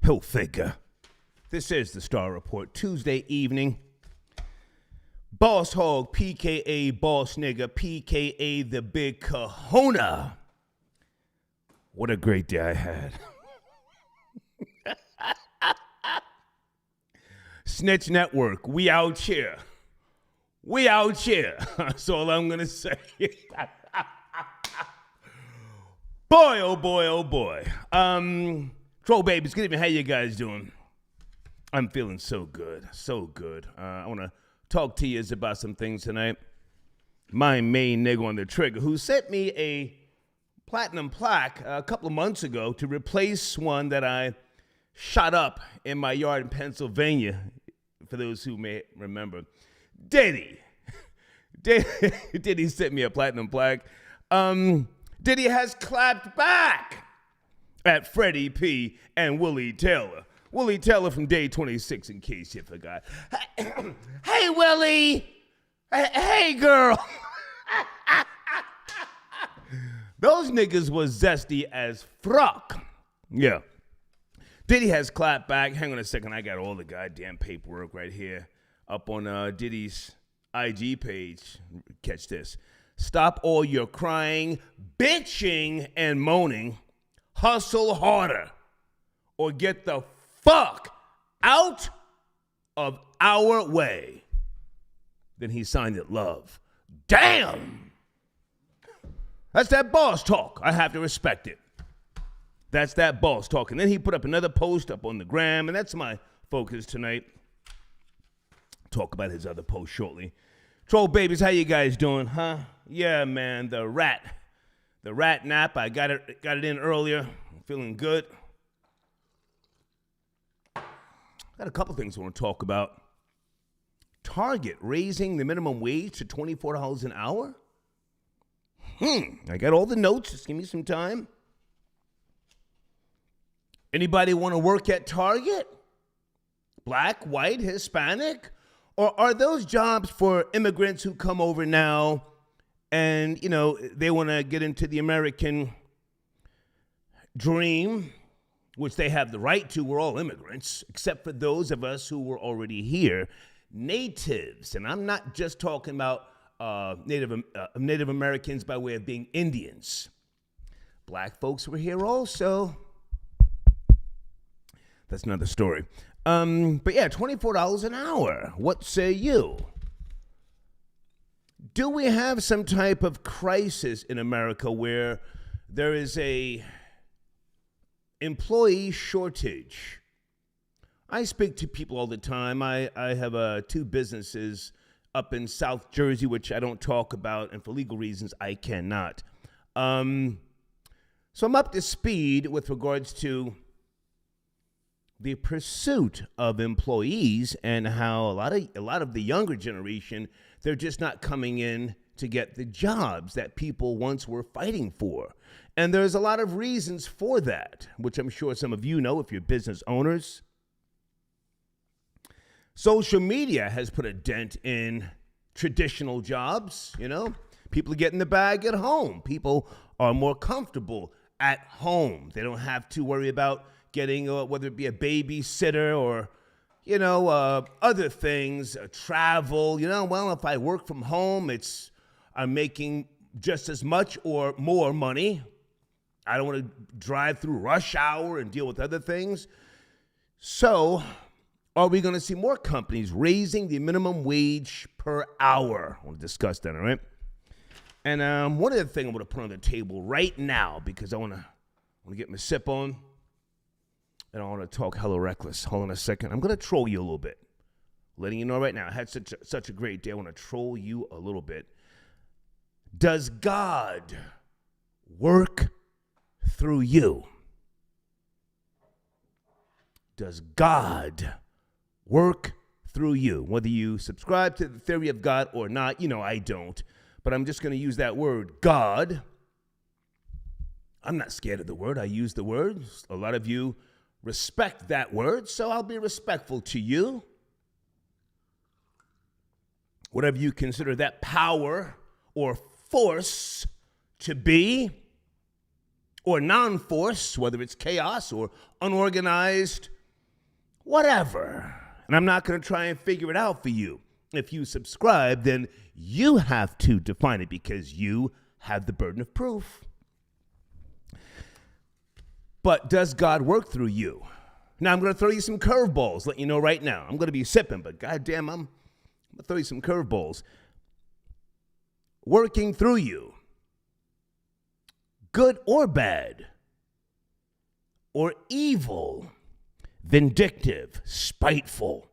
He'll figure. This is the Star Report, Tuesday evening. Boss Hog, PKA Boss Nigga, PKA the Big Kahuna. What a great day I had. Snitch Network, we out here. We out here. That's all I'm going to say. Boy, oh boy, oh boy. Troll babies, good evening. How you guys doing? I'm feeling so good, so good. I want to talk to you about some things tonight. My main nigga on the trigger, who sent me a platinum plaque a couple of months ago to replace one that I shot up in my yard in Pennsylvania, for those who may remember. Diddy sent me a platinum plaque. Diddy has clapped back at Freddy P and Willie Taylor. Willie Taylor from Day 26, in case you forgot. Hey, Willie. Hey, girl. Those niggas was zesty as fuck. Yeah. Diddy has clapped back. Hang on a second. I got all the goddamn paperwork right here up on Diddy's IG page. Catch this. Stop all your crying, bitching, and moaning. Hustle harder or get the fuck out of our way. Then he signed it, love. Damn! That's that boss talk. I have to respect it. That's that boss talk. And then he put up another post up on the gram, and that's my focus tonight. Talk about his other post shortly. Troll babies, how you guys doing, huh? Yeah, man, the rat nap. I got it in earlier. I'm feeling good. Got a couple things I want to talk about. Target raising the minimum wage to $24 an hour. I got all the notes. Just give me some time. Anybody want to work at Target? Black, white, Hispanic? Or are those jobs for immigrants who come over now and, you know, they want to get into the American dream, which they have the right to? We're all immigrants, except for those of us who were already here. Natives, and I'm not just talking about Native Americans by way of being Indians. Black folks were here also. That's another story. But yeah, $24 an hour. What say you? Do we have some type of crisis in America where there is a employee shortage? I speak to people all the time. I have 2 businesses up in South Jersey, which I don't talk about, and for legal reasons, I cannot. So I'm up to speed with regards to the pursuit of employees and how a lot of the younger generation, they're just not coming in to get the jobs that people once were fighting for. And there's a lot of reasons for that, which I'm sure some of you know if you're business owners. Social media has put a dent in traditional jobs, you know. People are getting the bag at home. People are more comfortable at home. They don't have to worry about getting, whether it be a babysitter or, you know, other things, travel. You know, well, if I work from home, I'm making just as much or more money. I don't want to drive through rush hour and deal with other things. So are we going to see more companies raising the minimum wage per hour? I want to discuss that, all right? And one other thing I want to put on the table right now, because I want to get my sip on, and I want to talk hella reckless. Hold on a second. I'm going to troll you a little bit. Letting you know right now, I had such a great day. I want to troll you a little bit. Does God work through you? Does God work through you? Whether you subscribe to the theory of God or not, you know I don't. But I'm just going to use that word, God. I'm not scared of the word. I use the word. A lot of you respect that word, so I'll be respectful to you. Whatever you consider that power or force to be, or non-force, whether it's chaos or unorganized, whatever. And I'm not going to try and figure it out for you. If you subscribe, then you have to define it because you have the burden of proof. But does God work through you? Now, I'm going to throw you some curveballs, let you know right now. I'm going to be sipping, but goddamn, I'm going to throw you some curveballs. Working through you, good or bad, or evil, vindictive, spiteful.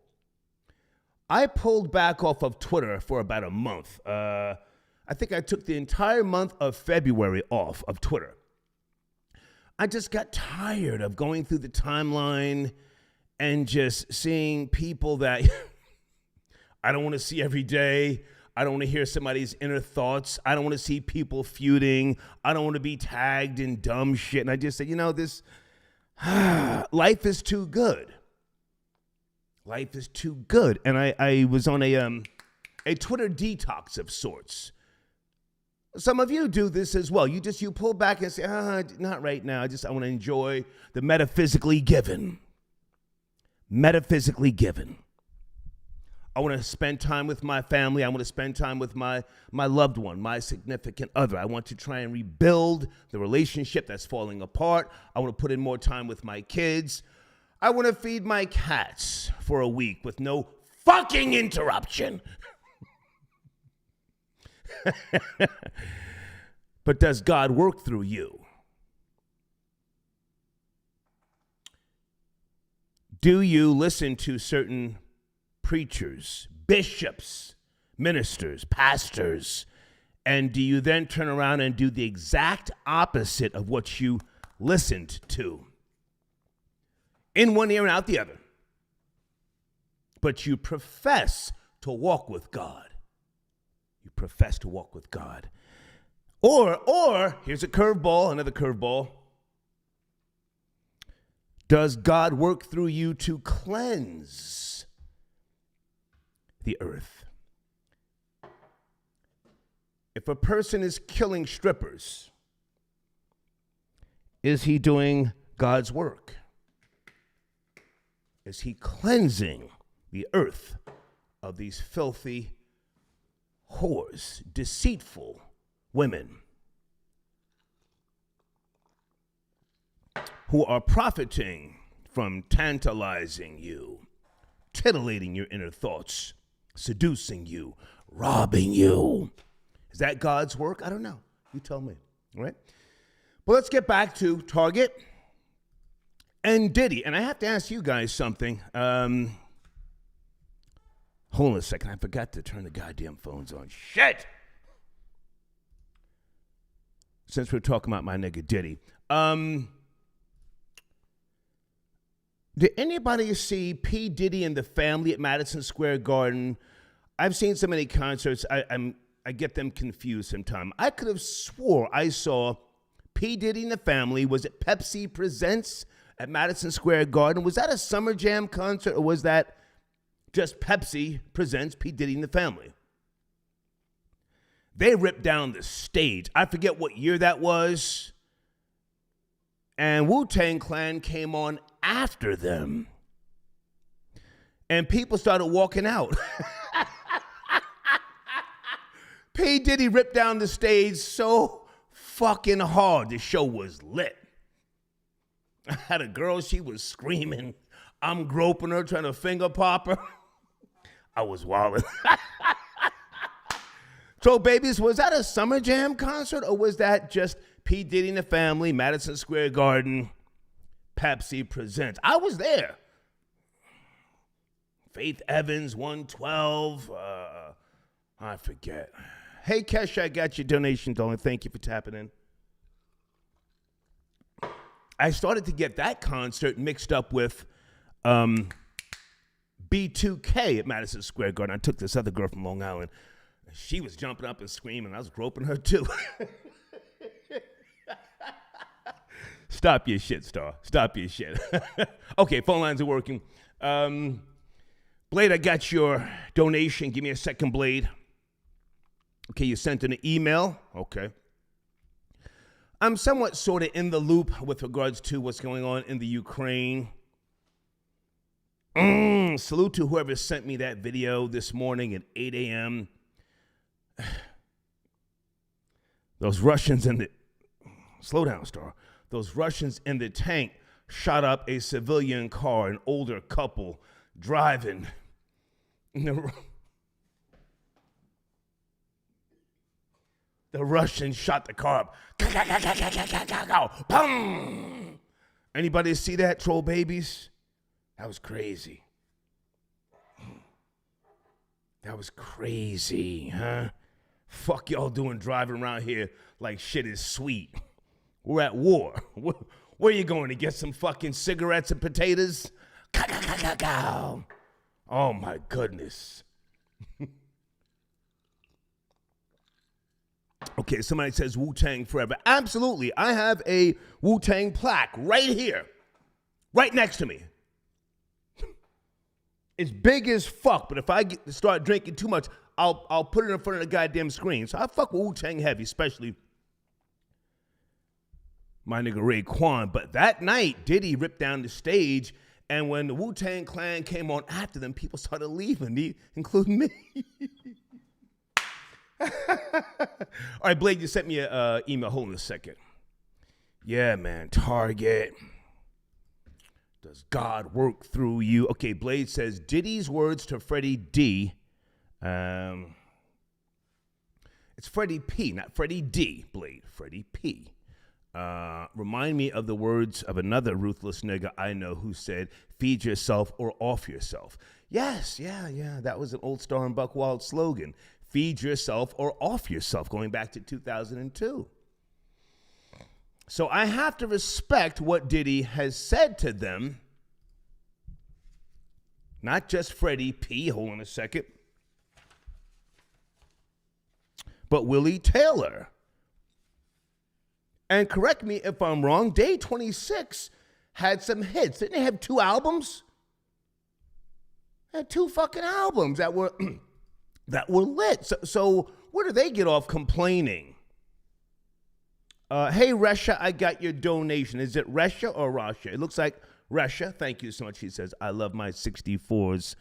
I pulled back off of Twitter for about a month. I think I took the entire month of February off of Twitter. I just got tired of going through the timeline and just seeing people that I don't want to see every day. I don't want to hear somebody's inner thoughts. I don't want to see people feuding. I don't want to be tagged in dumb shit. And I just said, this life is too good. Life is too good. And I was on a Twitter detox of sorts. Some of you do this as well. You pull back and say, not right now. I want to enjoy the metaphysically given. Metaphysically given. I want to spend time with my family. I want to spend time with my loved one, my significant other. I want to try and rebuild the relationship that's falling apart. I want to put in more time with my kids. I want to feed my cats for a week with no fucking interruption. But does God work through you? Do you listen to certain preachers, bishops, ministers, pastors, and do you then turn around and do the exact opposite of what you listened to? In one ear and out the other. But you profess to walk with God. You profess to walk with God. Or here's a curveball, another curveball. Does God work through you to cleanse the earth? If a person is killing strippers, is he doing God's work? Is he cleansing the earth of these filthy whores, deceitful women who are profiting from tantalizing you, titillating your inner thoughts, seducing you, robbing you? Is that God's work? I don't know. You tell me. All right. But let's get back to Target and Diddy. And I have to ask you guys something. Hold on a second. I forgot to turn the goddamn phones on. Shit! Since we're talking about my nigga Diddy. Did anybody see P. Diddy and the family at Madison Square Garden? I've seen so many concerts, I get them confused sometimes. I could have swore I saw P. Diddy and the family. Was it Pepsi Presents at Madison Square Garden? Was that a Summer Jam concert, or was that just Pepsi Presents P. Diddy and the family? They ripped down the stage. I forget what year that was. And Wu-Tang Clan came on after them. And people started walking out. P. Diddy ripped down the stage so fucking hard. The show was lit. I had a girl, she was screaming. I'm groping her, trying to finger pop her. I was wilding. So, babies, was that a Summer Jam concert, or was that just P. Diddy and the family, Madison Square Garden, Pepsi Presents? I was there. Faith Evans, 112. I forget. Hey, Kesha, I got your donation, darling. Thank you for tapping in. I started to get that concert mixed up with B2K at Madison Square Garden. I took this other girl from Long Island. She was jumping up and screaming. I was groping her, too. Stop your shit, Star. Stop your shit. Okay, phone lines are working. Blade, I got your donation. Give me a second, Blade. Okay, you sent an email. Okay. I'm somewhat sort of in the loop with regards to what's going on in the Ukraine. Salute to whoever sent me that video this morning at 8 a.m. Those Russians in the... Slow down, Star. Those Russians in the tank shot up a civilian car, an older couple driving. The Russians shot the car up. Boom! Anybody see that, troll babies? That was crazy. That was crazy, huh? Fuck y'all doing driving around here like shit is sweet. We're at war. Where are you going, to get some fucking cigarettes and potatoes? Oh my goodness. Okay, somebody says Wu-Tang forever. Absolutely. I have a Wu-Tang plaque right here. Right next to me. It's big as fuck, but if I start drinking too much, I'll put it in front of the goddamn screen. So I fuck with Wu-Tang heavy, especially my nigga Raekwon. But that night, Diddy ripped down the stage, and when the Wu-Tang Clan came on after them, people started leaving, including me. All right, Blade, you sent me an email. Hold on a second. Yeah, man, Target. Does God work through you? Okay, Blade says, Diddy's words to Freddy D. It's Freddy P, not Freddy D, Blade. Freddy P. Remind me of the words of another ruthless nigga I know who said, feed yourself or off yourself. Yes, yeah. That was an old Star and Buckwild slogan. Feed yourself or off yourself, going back to 2002. So I have to respect what Diddy has said to them. Not just Freddy P, hold on a second, but Willie Taylor. And correct me if I'm wrong, Day 26 had some hits. Didn't they have 2 albums? They had 2 fucking albums that were that were lit. So where do they get off complaining? Hey, Resha, I got your donation. Is it Resha or Rasha? It looks like Resha. Thank you so much. He says, I love my 64s.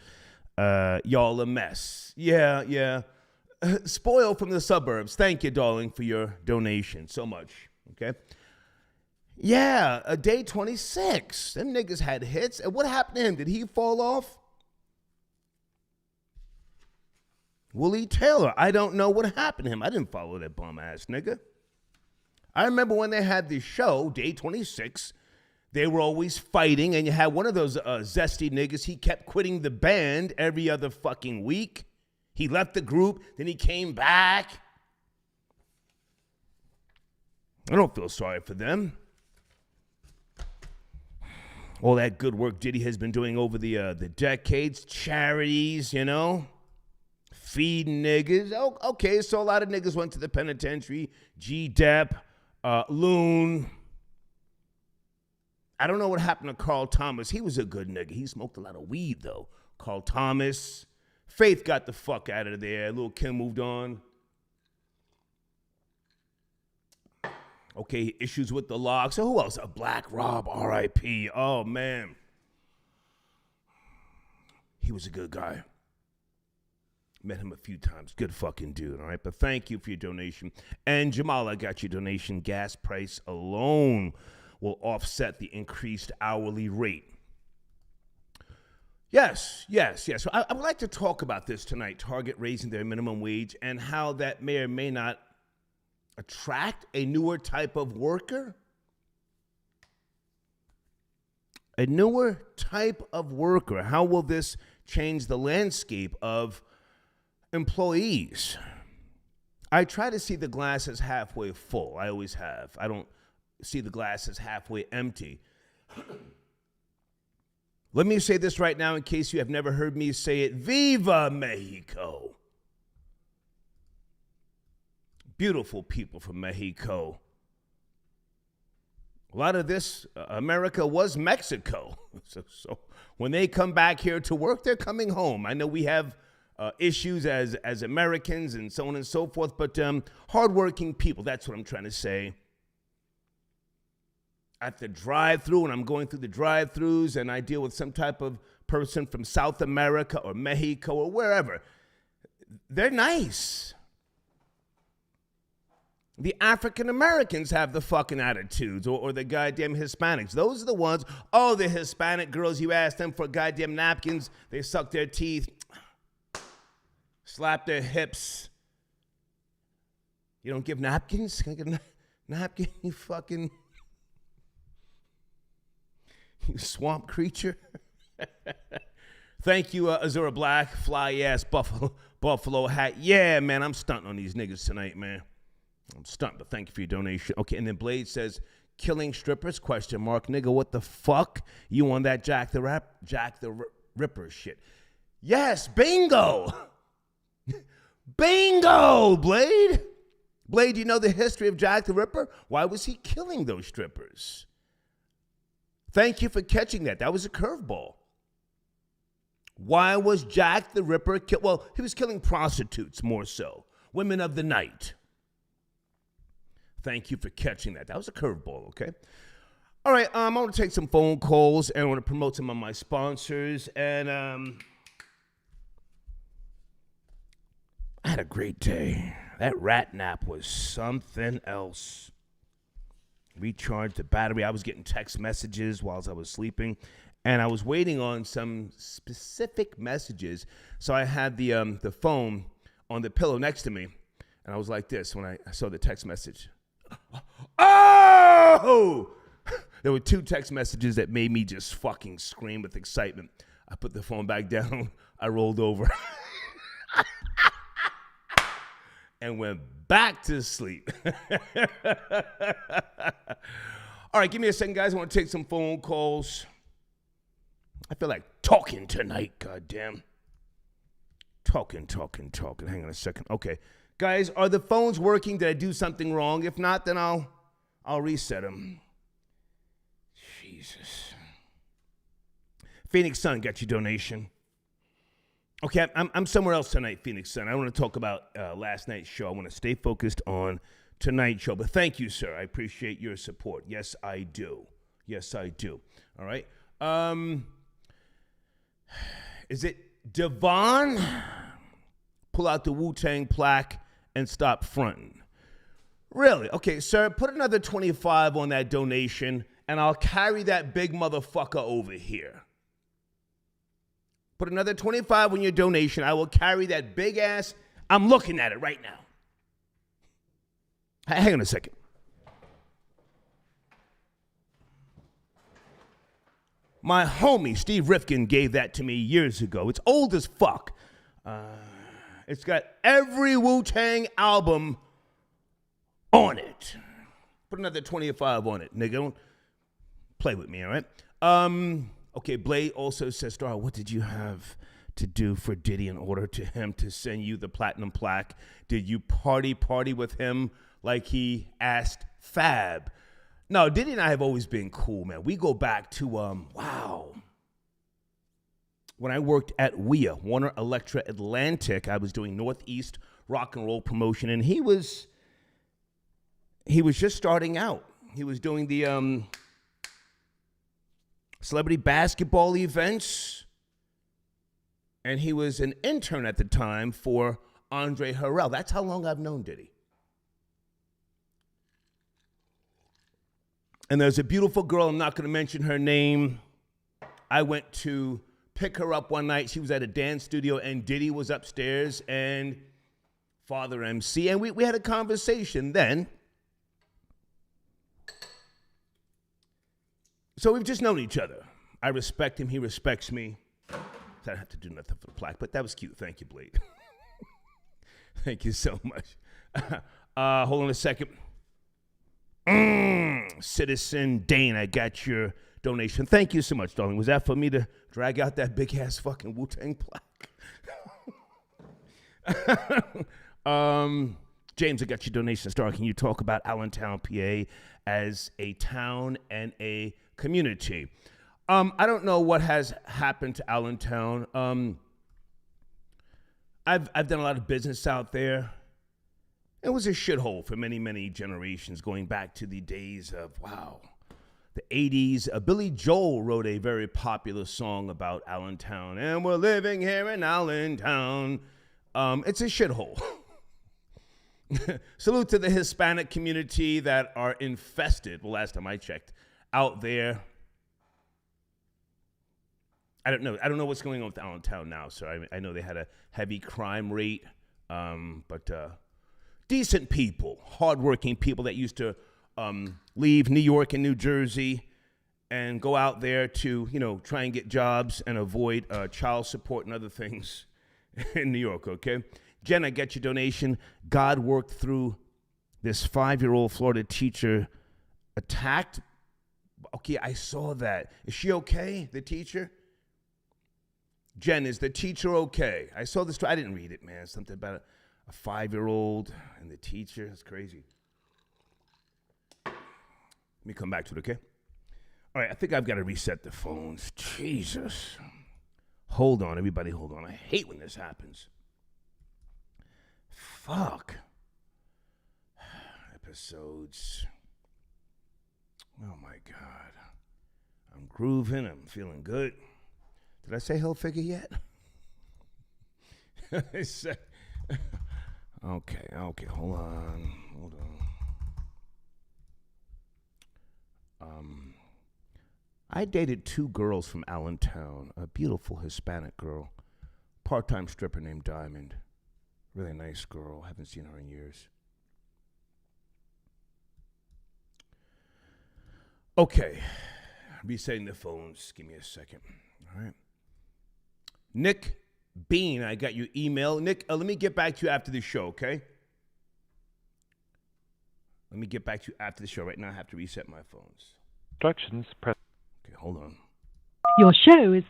Y'all a mess. Yeah. Spoiled from the suburbs. Thank you, darling, for your donation so much. Okay. Yeah, a Day 26. Them niggas had hits. And what happened to him? Did he fall off? Willie Taylor. I don't know what happened to him. I didn't follow that bum ass nigga. I remember when they had this show, Day 26, they were always fighting, and you had one of those zesty niggas. He kept quitting the band every other fucking week. He left the group, then he came back. I don't feel sorry for them. All that good work Diddy has been doing over the decades, charities, you know, feeding niggas. Oh, okay, so a lot of niggas went to the penitentiary. G-Dep. Loon. I don't know what happened to Carl Thomas. He was a good nigga. He smoked a lot of weed, though. Carl Thomas. Faith got the fuck out of there. Lil' Kim moved on. Okay, issues with the Lox. So who else? A Black Rob, R.I.P. Oh, man. He was a good guy. Met him a few times. Good fucking dude, all right? But thank you for your donation. And Jamal, I got your donation. Gas price alone will offset the increased hourly rate. Yes. So I would like to talk about this tonight, Target raising their minimum wage and how that may or may not attract a newer type of worker. A newer type of worker. How will this change the landscape of employees? I try to see the glass as halfway full. I always have. I don't see the glass as halfway empty. Let me say this right now in case you have never heard me say it. Viva Mexico. Beautiful people from Mexico. A lot of this, America was Mexico. So when they come back here to work, they're coming home. I know we have issues as Americans and so on and so forth, but hardworking people, that's what I'm trying to say. at the drive-thru, and I'm going through the drive-thrus, and I deal with some type of person from South America or Mexico or wherever. They're nice. The African Americans have the fucking attitudes, or the goddamn Hispanics. Those are the ones, the Hispanic girls, you ask them for goddamn napkins, they suck their teeth, slap their hips. You don't give napkins? Can I get a napkin, you fucking, you swamp creature? Thank you, Azura Black, fly-ass buffalo hat. Yeah, man, I'm stunting on these niggas tonight, man. I'm stunned, but thank you for your donation. Okay, and then Blade says, killing strippers, ? Nigga, what the fuck? You on that Jack the Ripper shit. Yes, bingo! Bingo, Blade! Blade, do you know the history of Jack the Ripper? Why was he killing those strippers? Thank you for catching that. That was a curveball. Why was Jack the Ripper well, he was killing prostitutes more so. Women of the night. Thank you for catching that. That was a curveball, okay? All right, I want to take some phone calls, and I want to promote some of my sponsors. And I had a great day. That rat nap was something else. Recharged the battery. I was getting text messages while I was sleeping, and I was waiting on some specific messages. So I had the phone on the pillow next to me, and I was like this when I saw the text message. Oh! There were 2 text messages that made me just fucking scream with excitement. I put the phone back down. I rolled over and went back to sleep. All right, give me a second, guys. I want to take some phone calls. I feel like talking tonight, goddamn. Talking. Hang on a second. Okay. Guys, are the phones working? Did I do something wrong? If not, then I'll reset them. Jesus. Phoenix Sun, got your donation. Okay, I'm somewhere else tonight, Phoenix Sun. I want to talk about last night's show. I want to stay focused on tonight's show. But thank you, sir. I appreciate your support. Yes, I do. All right. Is it Devon? Pull out the Wu-Tang plaque and stop fronting. Really? Okay, sir, put another 25 on that donation, and I'll carry that big motherfucker over here. Put another 25 on your donation. I will carry that big ass. I'm looking at it right now. Hang on a second. My homie, Steve Rifkin, gave that to me years ago. It's old as fuck. It's got every Wu-Tang album on it. Put another 25 on it, nigga. Don't play with me, all right? Okay, Blade also says, Star, what did you have to do for Diddy in order to him to send you the platinum plaque? Did you party with him like he asked Fab? No, Diddy and I have always been cool, man. We go back to, when I worked at WEA, Warner Electra Atlantic, I was doing Northeast rock and roll promotion, and he was just starting out. He was doing the celebrity basketball events, and he was an intern at the time for Andre Harrell. That's how long I've known Diddy. And there's a beautiful girl, I'm not going to mention her name. I went to pick her up one night. She was at a dance studio, and Diddy was upstairs, and Father MC, and we had a conversation then. So we've just known each other. I respect him. He respects me. I don't have to do nothing for the plaque, but that was cute. Thank you, Blade. Thank you so much. Hold on a second. Citizen Dane, I got your donation. Thank you so much, darling. Was that for me to drag out that big-ass fucking Wu-Tang plaque? James, I got your donation. Star, can you talk about Allentown, PA as a town and a community? I don't know what has happened to Allentown. I've done a lot of business out there. It was a shithole for many, many generations, going back to the days of, the 80s. Billy Joel wrote a very popular song about Allentown, and we're living here in Allentown. It's a shithole. Salute to the Hispanic community that are infested, well, last time I checked, out there. I don't know what's going on with Allentown now, so I know they had a heavy crime rate, but decent people, hardworking people that used to leave New York and New Jersey and go out there to, try and get jobs and avoid child support and other things in New York, okay? Jen, I get your donation. God worked through this 5-year-old Florida teacher attacked. Okay, I saw that. Is she okay, the teacher? Jen, is the teacher okay? I saw this. I didn't read it, man. Something about a 5-year-old and the teacher. It's crazy. Let me come back to it, okay? All right, I think I've got to reset the phones. Jesus. Hold on, everybody, hold on. I hate when this happens. Fuck. Episodes. Oh, my God. I'm grooving. I'm feeling good. Did I say hell figure yet? Okay, hold on. I dated 2 girls from Allentown, a beautiful Hispanic girl, part-time stripper named Diamond. Really nice girl. Haven't seen her in years. Okay, resetting the phones. Give me a second. All right. Nick Bean, I got your email. Nick, let me get back to you after the show, okay? Let me get back to you after the show. Right now I have to reset my phones. Instructions. Press. Okay, hold on. Your show is...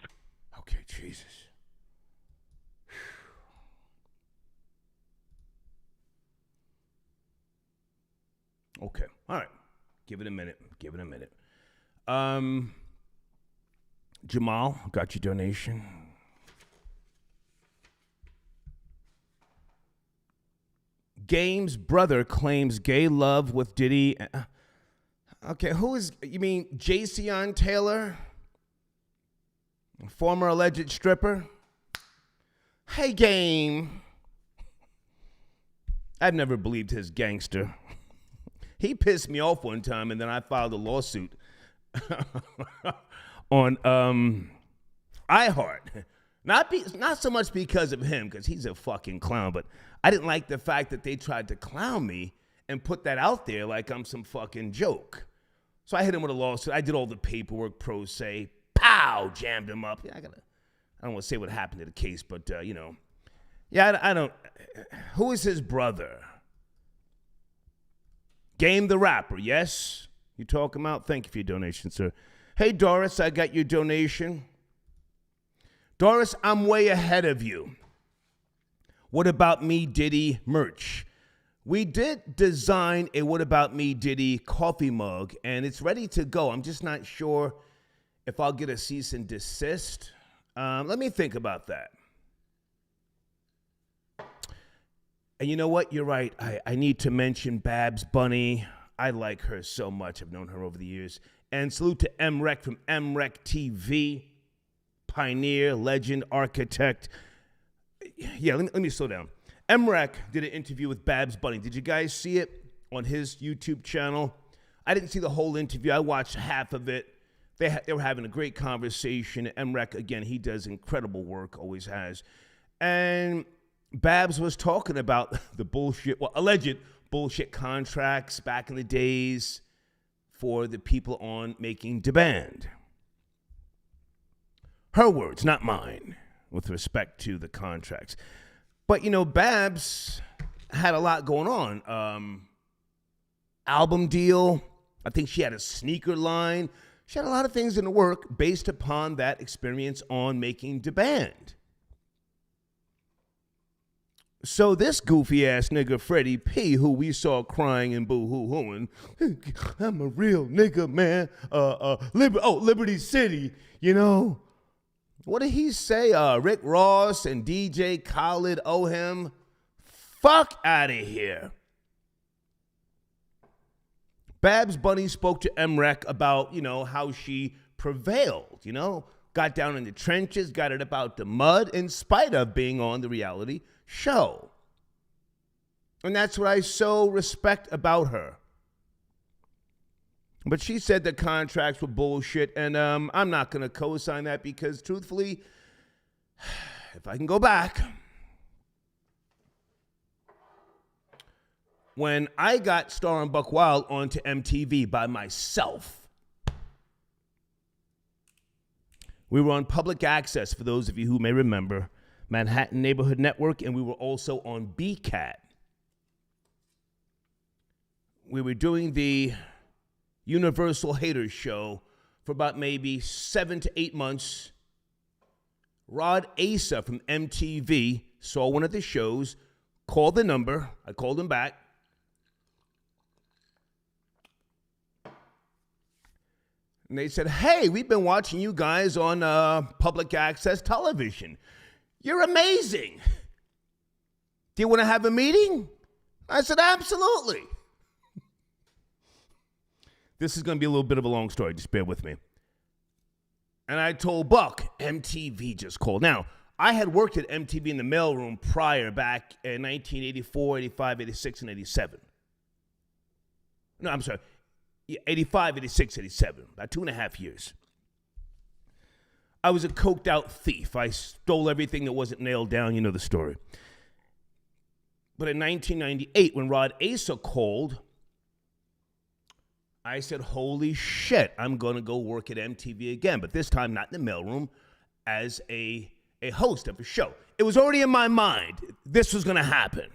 Okay, Jesus. Okay, all right. Give it a minute. Jamal, got your donation. Game's brother claims gay love with Diddy. Okay, you mean Jason Taylor? Former alleged stripper? Hey, Game. I've never believed his gangster. He pissed me off one time, and then I filed a lawsuit on iHeart. Not so much because of him, because he's a fucking clown, but I didn't like the fact that they tried to clown me and put that out there like I'm some fucking joke. So I hit him with a lawsuit. I did all the paperwork, pro se. Pow! Jammed him up. I don't want to say what happened to the case, but, Yeah, I don't... Who is his brother? Game the rapper, yes? You talking about? Thank you for your donation, sir. Hey, Doris, I got your donation. Doris, I'm way ahead of you. What About Me Diddy merch? We did design a What About Me Diddy coffee mug, and it's ready to go. I'm just not sure if I'll get a cease and desist. Let me think about that. And you know what? You're right. I need to mention Babs Bunny. I like her so much. I've known her over the years. And salute to MREC from MREC TV. Pioneer, legend, architect. Yeah, let me slow down. MREC did an interview with Babs Bunny. Did you guys see it on his YouTube channel? I didn't see the whole interview. I watched half of it. They were having a great conversation. MREC, again, he does incredible work, always has. And Babs was talking about the alleged bullshit contracts back in the days for the people on Making Demand. Her words, not mine, with respect to the contracts. But, Babs had a lot going on. Album deal. I think she had a sneaker line. She had a lot of things in the work based upon that experience on Making Demand. So this goofy-ass nigga, Freddy P., who we saw crying and boo-hoo-hooing, I'm a real nigga, man. Liberty City, What did he say? Rick Ross and DJ Khaled owe him? Fuck out of here. Babs Bunny spoke to MREC about, how she prevailed, got down in the trenches, got it up out the mud in spite of being on the reality show. And that's what I so respect about her. But she said the contracts were bullshit, and I'm not going to co-sign that because, truthfully, if I can go back, when I got Star and Buck Wild onto MTV by myself, we were on public access, for those of you who may remember, Manhattan Neighborhood Network, and we were also on BCAT. We were doing the Universal Haters show for about maybe 7 to 8 months. Rod Asa from MTV saw one of the shows, called the number. I called him back. And they said, hey, we've been watching you guys on public access television. You're amazing. Do you want to have a meeting? I said, absolutely. This is going to be a little bit of a long story. Just bear with me. And I told Buck, MTV just called. Now, I had worked at MTV in the mailroom prior, back in 1984, 85, 86, and 87. No, I'm sorry. 85, 86, 87. About 2.5 years. I was a coked out thief. I stole everything that wasn't nailed down. You know the story. But in 1998, when Rod Asa called, I said, holy shit, I'm going to go work at MTV again, but this time not in the mailroom, as a host of a show. It was already in my mind this was going to happen.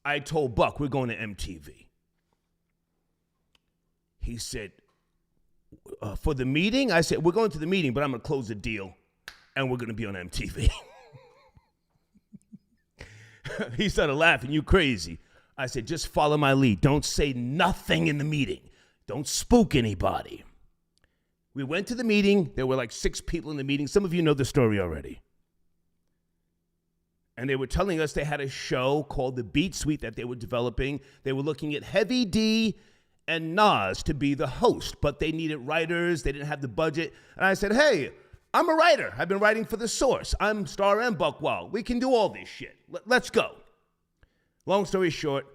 I told Buck, we're going to MTV. He said, for the meeting? I said, we're going to the meeting, but I'm going to close the deal, and we're going to be on MTV. He started laughing, you crazy. I said, just follow my lead. Don't say nothing in the meeting. Don't spook anybody. We went to the meeting. There were like 6 people in the meeting. Some of you know the story already. And they were telling us they had a show called The Beat Suite that they were developing. They were looking at Heavy D and Nas to be the host, but they needed writers. They didn't have the budget. And I said, hey, I'm a writer. I've been writing for The Source. I'm Star and Buck Wild. We can do all this shit. Let's go. Long story short,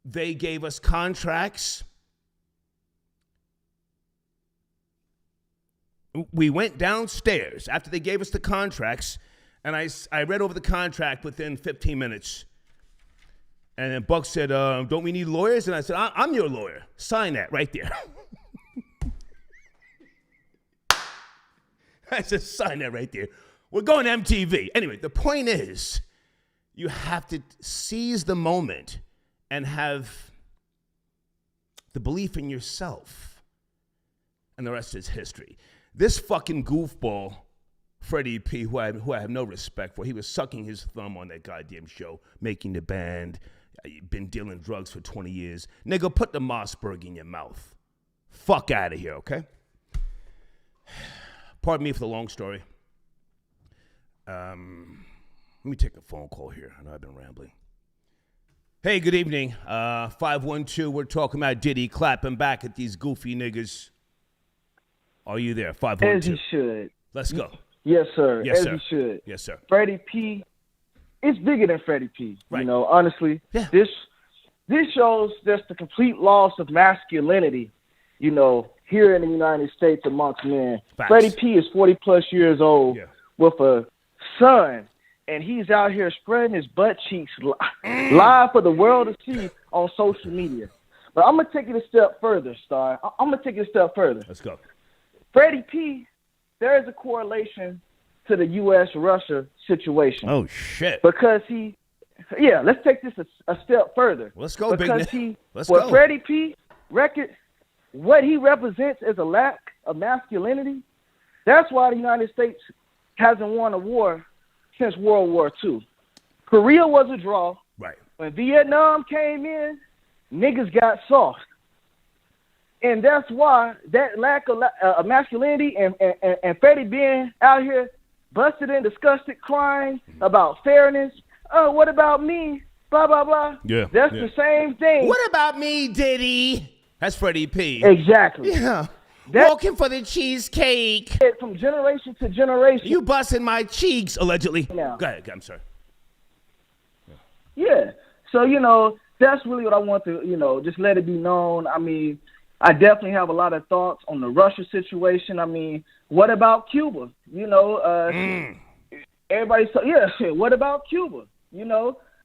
they gave us contracts. We went downstairs after they gave us the contracts, and I read over the contract within 15 minutes. And then Buck said, don't we need lawyers? And I said, I'm your lawyer. Sign that right there. I said, sign that right there. We're going to MTV. Anyway, the point is, you have to seize the moment and have the belief in yourself. And the rest is history. This fucking goofball, Freddy P., who I have no respect for, he was sucking his thumb on that goddamn show, making the band, been dealing drugs for 20 years. Nigga, put the Mossberg in your mouth. Fuck out of here, okay? Pardon me for the long story. Let me take a phone call here. I know I've been rambling. Hey, good evening. 512, we're talking about Diddy clapping back at these goofy niggas. Are you there? 512. As he should. Let's go. Yes, sir. Yes, As sir. he should. Yes, sir. Freddie P. It's bigger than Freddie P. Right. You know, honestly. Yeah. This shows just the complete loss of masculinity, you know, here in the United States amongst men. Facts. Freddie P. is 40-plus years old with a son, and he's out here spreading his butt cheeks live for the world to see on social media. But I'm going to take it a step further, Star. I'm going to take it a step further. Let's go. Freddie P., there is a correlation to the U.S.-Russia situation. Oh, shit. Because let's take this a step further. Let's go, big nigga. Let's what go. Freddie P. what he represents is a lack of masculinity. That's why the United States hasn't won a war since World War II. Korea was a draw. Right. When Vietnam came in, niggas got soft. And that's why that lack of masculinity and Freddie being out here busted and disgusted, crying about fairness. Oh, what about me? blah, blah, blah. Yeah. That's the same thing. What about me, Diddy? That's Freddie P. Exactly. Yeah. That's walking for the cheesecake. from generation to generation. You busting my cheeks, allegedly. Now. Go ahead. I'm sorry. Yeah. So, that's really what I want to, just let it be known. I mean, I definitely have a lot of thoughts on the Russia situation. I mean, what about Cuba? Everybody, what about Cuba?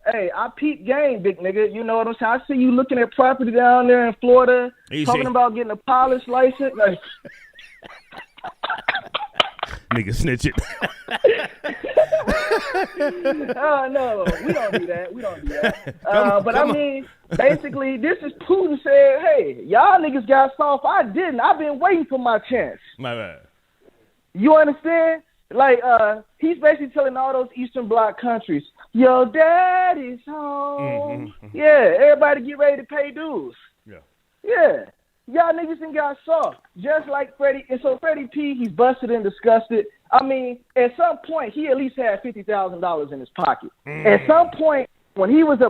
Hey, I peep game, big nigga. You know what I'm saying? I see you looking at property down there in Florida, talking about getting a pilot's license. Like, nigga snitching. No, we don't do that. But I mean, basically, this is Putin said, hey, y'all niggas got soft. I didn't. I've been waiting for my chance. My bad. You understand? Like, he's basically telling all those Eastern Bloc countries, your daddy's home. Yeah, everybody get ready to pay dues. Yeah. Y'all niggas done got soft, just like Freddie. And so Freddie P, he's busted and disgusted. I mean, at some point, he at least had $50,000 in his pocket. At some point, when he was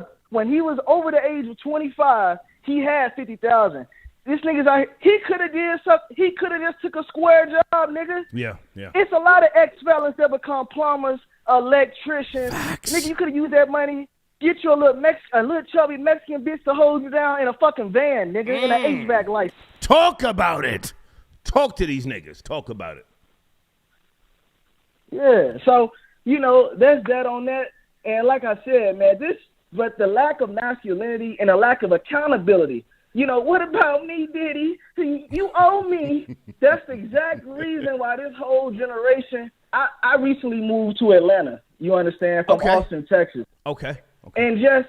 over the age of 25, he had $50,000. This nigga's out here, he could have did something. He could have just took a square job, nigga. Yeah. It's a lot of ex-felons that become plumbers, electricians. Facts. Nigga, you could have used that money. Get you a little chubby Mexican bitch to hold you down in a fucking van, nigga, in an HVAC license. Talk about it. Talk to these niggas. Talk about it. Yeah, so, that's that on that. And like I said, man, but the lack of masculinity and a lack of accountability. What about me, Diddy? You owe me. That's the exact reason why this whole generation, I recently moved to Atlanta, you understand, from Austin, Texas. Okay. And just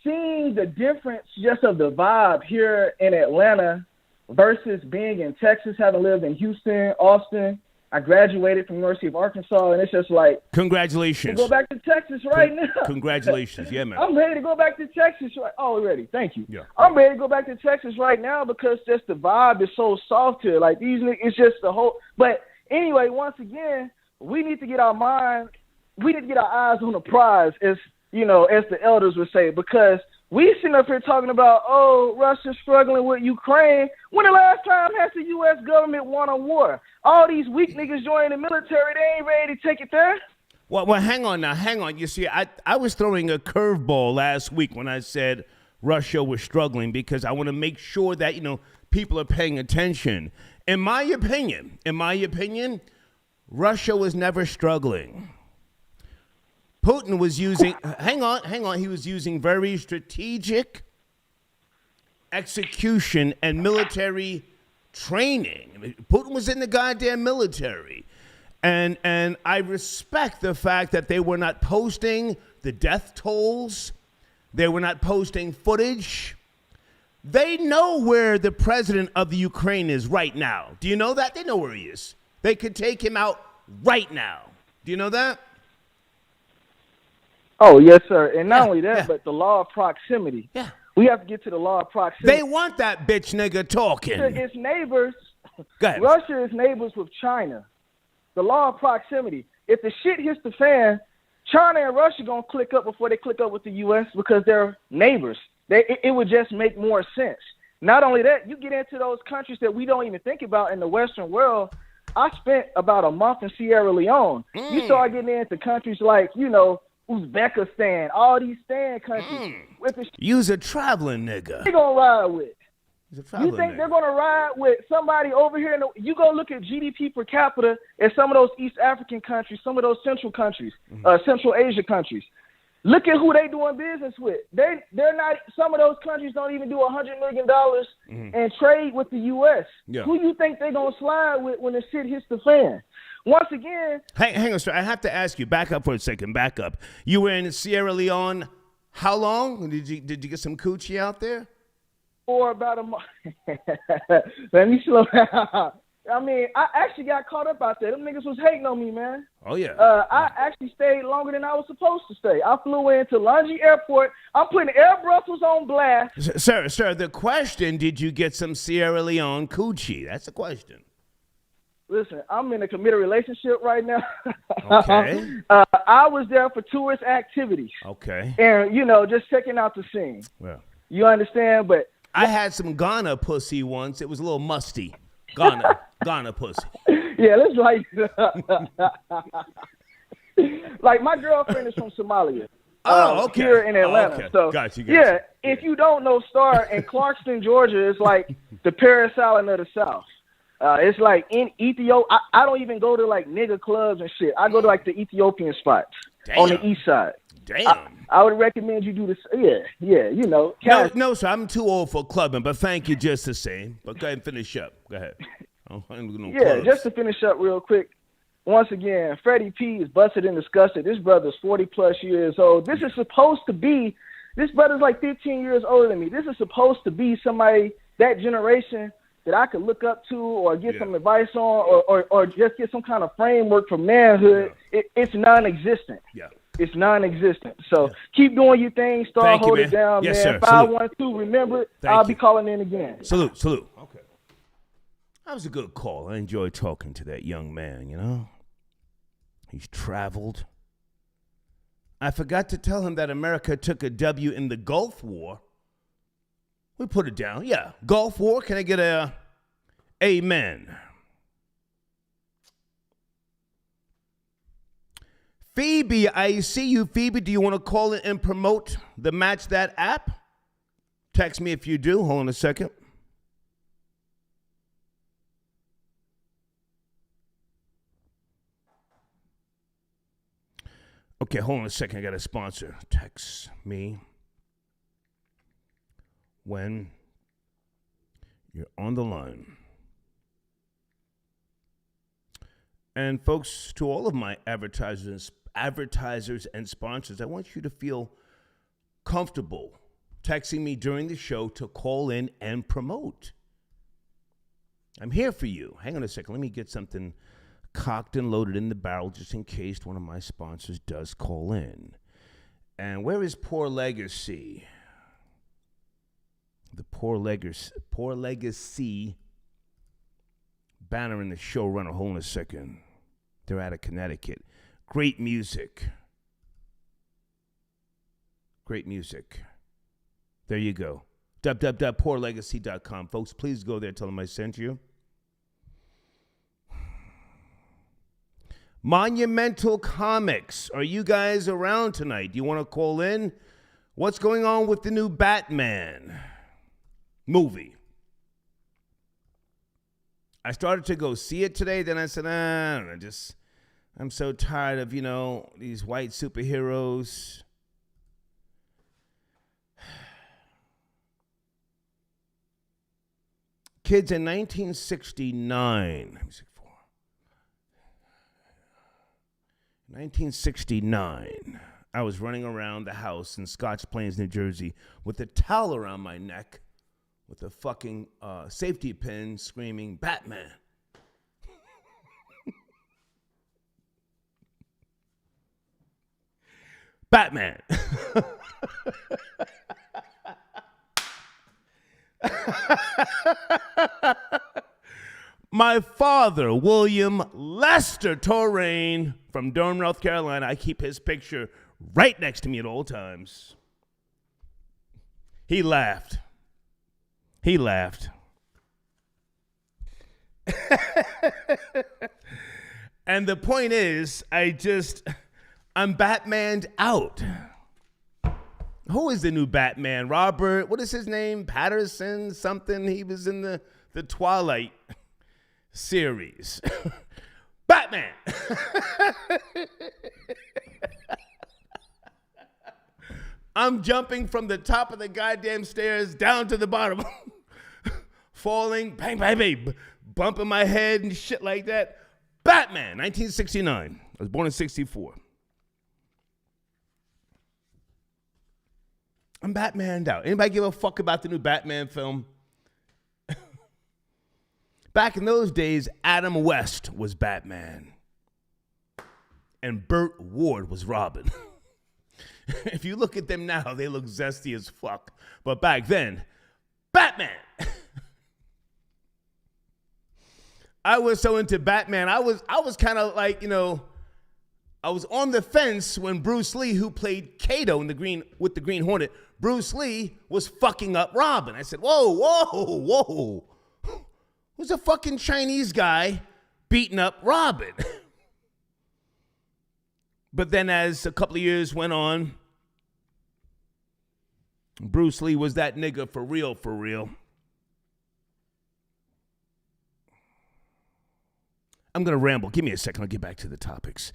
seeing the difference just of the vibe here in Atlanta versus being in Texas, having lived in Houston, Austin. I graduated from University of Arkansas, and it's just like, congratulations. Go back to Texas right now. Congratulations. Yeah, man. I'm ready to go back to Texas. Already. Thank you. Yeah. I'm ready to go back to Texas right now because just the vibe is so soft here. Like, these niggas, it's just the whole. But anyway, once again, we need to get our eyes on the prize, as the elders would say, because we sitting up here talking about, Russia's struggling with Ukraine. When the last time has the U.S. government won a war? All these weak niggas joining the military, they ain't ready to take it there. Well, hang on now. Hang on. You see, I was throwing a curveball last week when I said Russia was struggling because I want to make sure that, people are paying attention. In my opinion, Russia was never struggling. Putin was using, hang on, he was using very strategic execution and military training. I mean, Putin was in the goddamn military. And I respect the fact that they were not posting the death tolls. They were not posting footage. They know where the president of the Ukraine is right now. Do you know that? They know where he is. They could take him out right now. Do you know that? Oh, yes, sir. And not only that, but the law of proximity. Yeah. We have to get to the law of proximity. They want that bitch nigga talking. Its neighbors. Go ahead. Russia is neighbors with China. The law of proximity. If the shit hits the fan, China and Russia going to click up before they click up with the U.S. because they're neighbors. It would just make more sense. Not only that, you get into those countries that we don't even think about in the Western world. I spent about a month in Sierra Leone. You start getting into countries like, Uzbekistan, all these stand countries. You's a traveling nigga. They gonna ride with. You think they're gonna ride with somebody over here? You go look at GDP per capita in some of those East African countries, some of those Central countries, Central Asia countries. Look at who they doing business with. They're not. Some of those countries don't even do $100 million and trade with the U.S. Yeah. Who you think they gonna slide with when the shit hits the fan? Once again, hang on, sir. I have to ask you. Back up for a second. Back up. You were in Sierra Leone. How long did you get some coochie out there? For about a month. Let me slow down. I mean, I actually got caught up out there. Them niggas was hating on me, man. Oh yeah. I actually stayed longer than I was supposed to stay. I flew into Lungi Airport. I'm putting air Brussels on blast. Sir. The question: did you get some Sierra Leone coochie? That's the question. Listen, I'm in a committed relationship right now. Okay. I was there for tourist activities. Okay. And, just checking out the scene. Well, you understand? But I had some Ghana pussy once. It was a little musty. Ghana pussy. Yeah, it's like my girlfriend is from Somalia. Okay. Here in Atlanta. Okay. So, Gotcha. Yeah, if you don't know Star, in Clarkston, Georgia, it's like the Paris Island of the South. It's like in Ethiopia. I don't even go to like nigga clubs and shit. I go to like the Ethiopian spots on the east side. Damn. I would recommend you do this. Yeah, No, sir, I'm too old for clubbing, but thank you just the same. But go ahead and finish up. Go ahead. Just to finish up real quick. Once again, Freddie P is busted and disgusted. This brother's 40-plus years old. This brother's like 15 years older than me. This is supposed to be somebody, that generation, that I could look up to or get some advice on or just get some kind of framework for manhood. Yeah. It's non-existent. Yeah. It's non-existent. So keep doing your thing. Hold it down, yes, man. Sir. If I want to remember it, I'll be calling in again. Salute. Okay. That was a good call. I enjoyed talking to that young man, He's traveled. I forgot to tell him that America took a W in the Gulf War. We put it down. Yeah, Gulf War. Can I get a amen? Phoebe, I see you, Phoebe. Do you want to call it and promote the Match That app? Text me if you do. Hold on a second. Okay, hold on a second. I got a sponsor. Text me when you're on the line. And folks, to all of my advertisers and sponsors, I want you to feel comfortable texting me during the show to call in and promote. I'm here for you. Hang on a second. Let me get something cocked and loaded in the barrel just in case one of my sponsors does call in. And where is Poor Legacy? The Poor Legacy banner in the showrunner. Hold on a second. They're out of Connecticut. Great music. There you go. www.poorlegacy.com. Folks, please go there. Tell them I sent you. Monumental Comics. Are you guys around tonight? Do you want to call in? What's going on with the new Batman movie? I started to go see it today. Then I said, I don't know. I'm so tired of, these white superheroes. Kids, in 1969, 1969, I was running around the house in Scotch Plains, New Jersey, with a towel around my neck, with a fucking safety pin, screaming, Batman. Batman. My father, William Lester Torrain from Durham, North Carolina. I keep his picture right next to me at all times. He laughed. And the point is, I'm Batmaned out. Who is the new Batman? Robert, what is his name? Patterson something? He was in the Twilight series. Batman. I'm jumping from the top of the goddamn stairs down to the bottom. Falling, bang, bang, bang, bumping my head and shit like that. Batman, 1969. I was born in 64. I'm Batmaned out. Anybody give a fuck about the new Batman film? Back in those days, Adam West was Batman. And Burt Ward was Robin. If you look at them now, they look zesty as fuck. But back then, Batman. I was so into Batman. I was kind of like, I was on the fence when Bruce Lee, who played Kato with the Green Hornet, Bruce Lee was fucking up Robin. I said, whoa. Who's a fucking Chinese guy beating up Robin? But then as a couple of years went on, Bruce Lee was that nigga for real, for real. I'm going to ramble. Give me a second. I'll get back to the topics.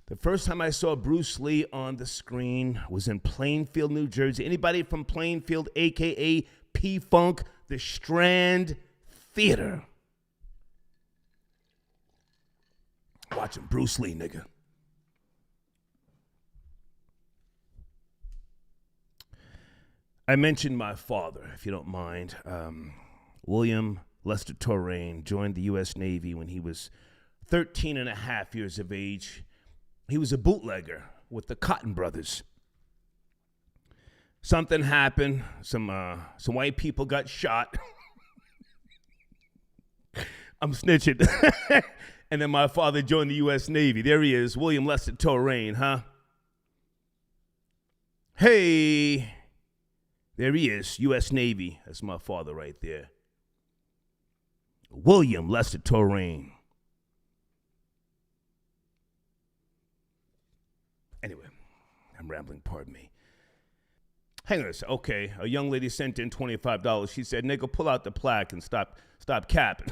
The first time I saw Bruce Lee on the screen was in Plainfield, New Jersey. Anybody from Plainfield, a.k.a. P-Funk, the Strand Theater? Watching Bruce Lee, nigga. I mentioned my father, if you don't mind. William Lester Torrain joined the U.S. Navy when he was 13 and a half years of age. He was a bootlegger with the Cotton Brothers. Something happened. Some white people got shot. I'm snitching. And then my father joined the U.S. Navy. There he is, William Lester Torrain, huh? Hey, there he is, U.S. Navy. That's my father right there. William Lester Torrain. Anyway, I'm rambling, pardon me. Hang on a second. Okay, a young lady sent in $25. She said, nigga, pull out the plaque and stop capping.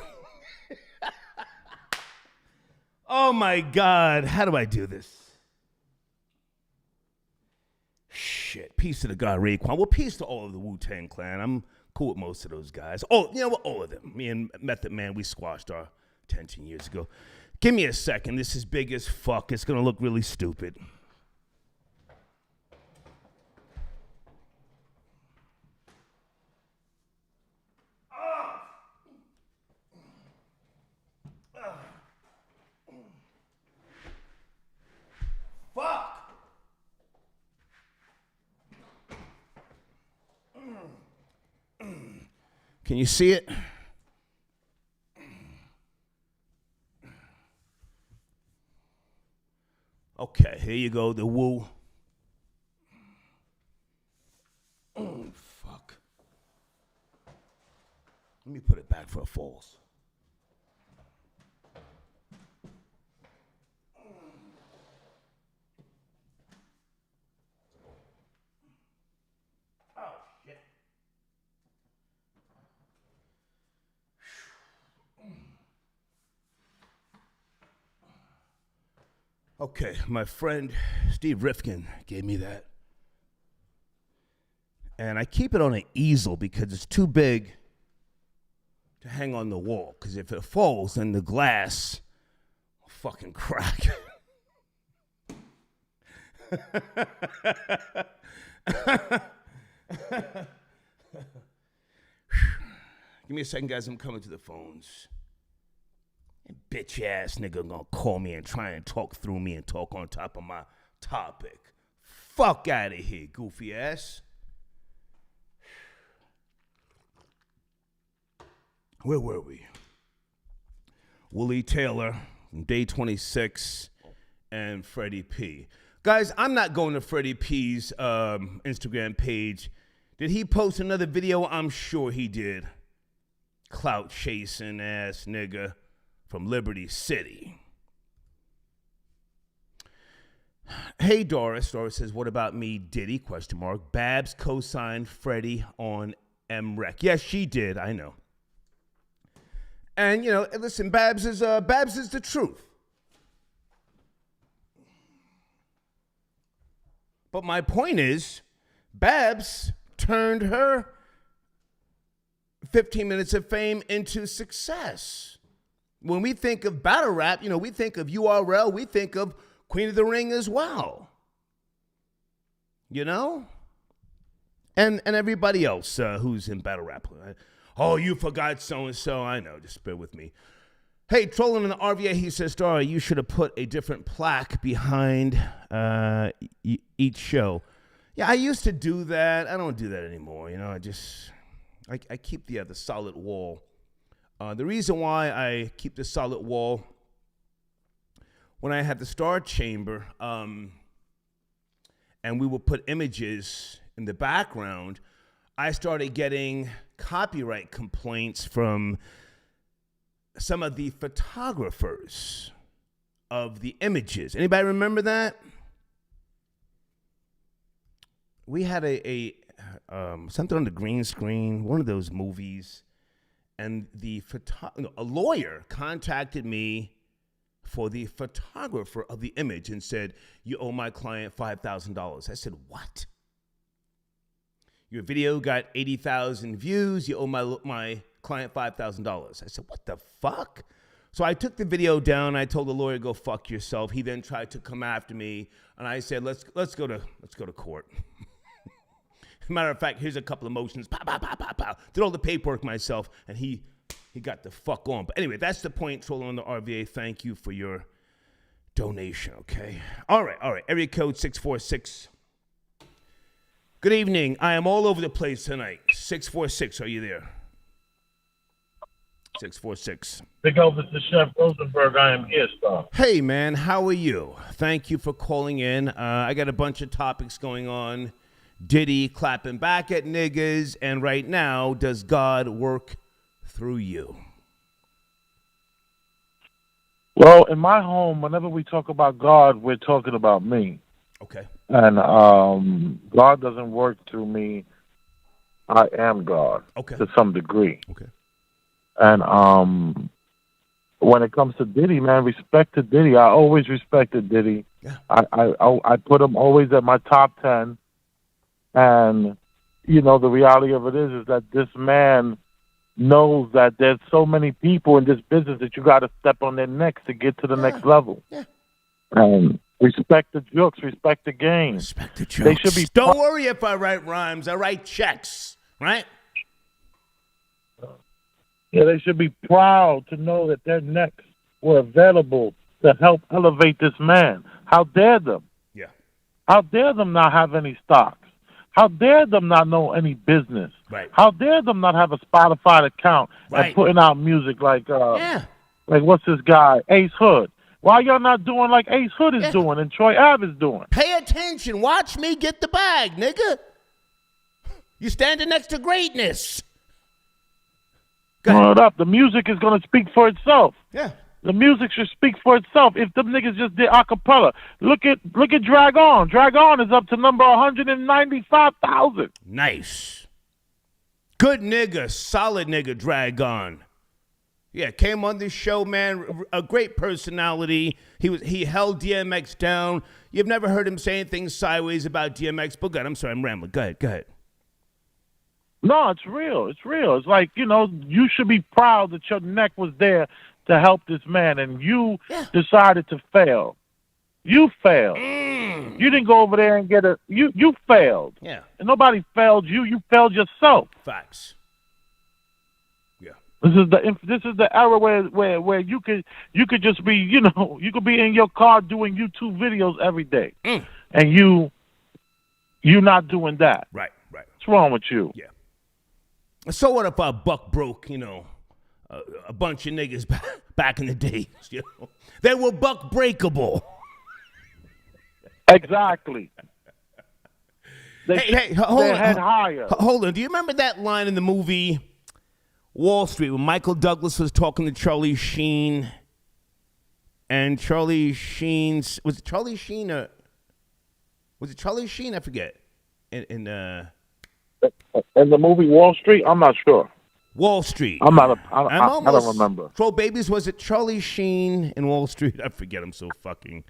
Oh my God, how do I do this? Shit, peace to the guy Raekwon. Well, peace to all of the Wu-Tang Clan. I'm cool with most of those guys. Oh, you know what? All of them. Me and Method Man, we squashed our 10 years ago. Give me a second. This is big as fuck. It's going to look really stupid. Fuck! Can you see it? Okay, here you go, the Wu. Fuck. Let me put it back for a false. Okay, my friend Steve Rifkin gave me that. And I keep it on an easel because it's too big to hang on the wall. Because if it falls, then the glass will fucking crack. Give me a second, guys. I'm coming to the phones. Bitch ass nigga gonna call me and try and talk through me and talk on top of my topic. Fuck out of here, goofy ass. Where were we? Willie Taylor, Day 26, and Freddy P. Guys, I'm not going to Freddy P's Instagram page. Did he post another video? I'm sure he did. Clout chasing ass nigga from Liberty City. Hey, Doris. Doris says, what about me, Diddy? Question mark. Babs co-signed Freddy on MREC. Yes, she did. I know. And, you know, listen, Babs is the truth. But my point is, Babs turned her 15 minutes of fame into success. When we think of battle rap, you know, we think of URL, we think of Queen of the Ring as well. You know? And everybody else who's in battle rap. Oh, you forgot so-and-so. I know, just bear with me. Hey, trolling in the RVA, he says, Star, you should have put a different plaque behind each show. Yeah, I used to do that. I don't do that anymore. You know, I keep the solid wall The reason why I keep the solid wall, when I had the Star Chamber, and we would put images in the background, I started getting copyright complaints from some of the photographers of the images. Anybody remember that? We had a something on the green screen, one of those movies, and a lawyer contacted me for the photographer of the image and said, "You owe my client $5,000." I said, "What? Your video got 80,000 views. You owe my client $5,000." I said, "What the fuck?" So I took the video down. I told the lawyer, "Go fuck yourself." He then tried to come after me, and I said, "Let's go to court." Matter of fact, here's a couple of motions. Pow, pow, pow, pow, pow. Did all the paperwork myself, and he got the fuck on. But anyway, that's the point. Trolling on the RVA. Thank you for your donation. Okay. All right. Area code 646. Good evening. I am all over the place tonight. 646. Are you there? 646. Big Elvis to Chef Rosenberg. I am here, sir. Hey, man. How are you? Thank you for calling in. I got a bunch of topics going on. Diddy clapping back at niggas, and right now, does God work through you? Well, in my home, whenever we talk about God, we're talking about me. Okay. And God doesn't work through me. I am God to some degree. Okay. And when it comes to Diddy, man, respect to Diddy. I always respected Diddy. Yeah. I put him always at my top 10. And, you know, the reality of it is that this man knows that there's so many people in this business that you got to step on their necks to get to the next level. Yeah. And respect the jokes, respect the game. Respect the jokes. They should be. Don't worry if I write rhymes. I write checks, right? Yeah, they should be proud to know that their necks were available to help elevate this man. How dare them? Yeah. How dare them not have any stocks? How dare them not know any business? Right. How dare them not have a Spotify account and putting out music like what's this guy, Ace Hood? Why y'all not doing like Ace Hood is doing and Troy Ave is doing? Pay attention. Watch me get the bag, nigga. You standing next to greatness. Hold up. The music is going to speak for itself. Yeah. The music should speak for itself. If them niggas just did acapella, look at Drag On. Drag On is up to number 195,000. Nice. Good nigga, solid nigga, Drag On. Yeah, came on this show, man. A great personality. He held DMX down. You've never heard him say anything sideways about DMX, but good. I'm sorry, I'm rambling. Go ahead. No, it's real. It's real. It's like, you know, you should be proud that your neck was there to help this man, and you decided to fail. You failed. You didn't go over there and get a. You failed. Yeah. And nobody failed you. You failed yourself. Facts. Yeah. This is the era where you could just be, you know, you could be in your car doing YouTube videos every day, and you not doing that. Right. What's wrong with you? Yeah. So what if Buck broke, you know, a bunch of niggas back in the days, you know? They were buck breakable. Exactly. Hey, hold on. Head higher. Hold on. Do you remember that line in the movie Wall Street when Michael Douglas was talking to Charlie Sheen? And Charlie Sheen's... Was it Charlie Sheen or... Was it Charlie Sheen? I forget. In the movie Wall Street? I'm not sure. Wall Street. I don't remember. Troll Babies, was it Charlie Sheen in Wall Street? I forget. I'm so fucking...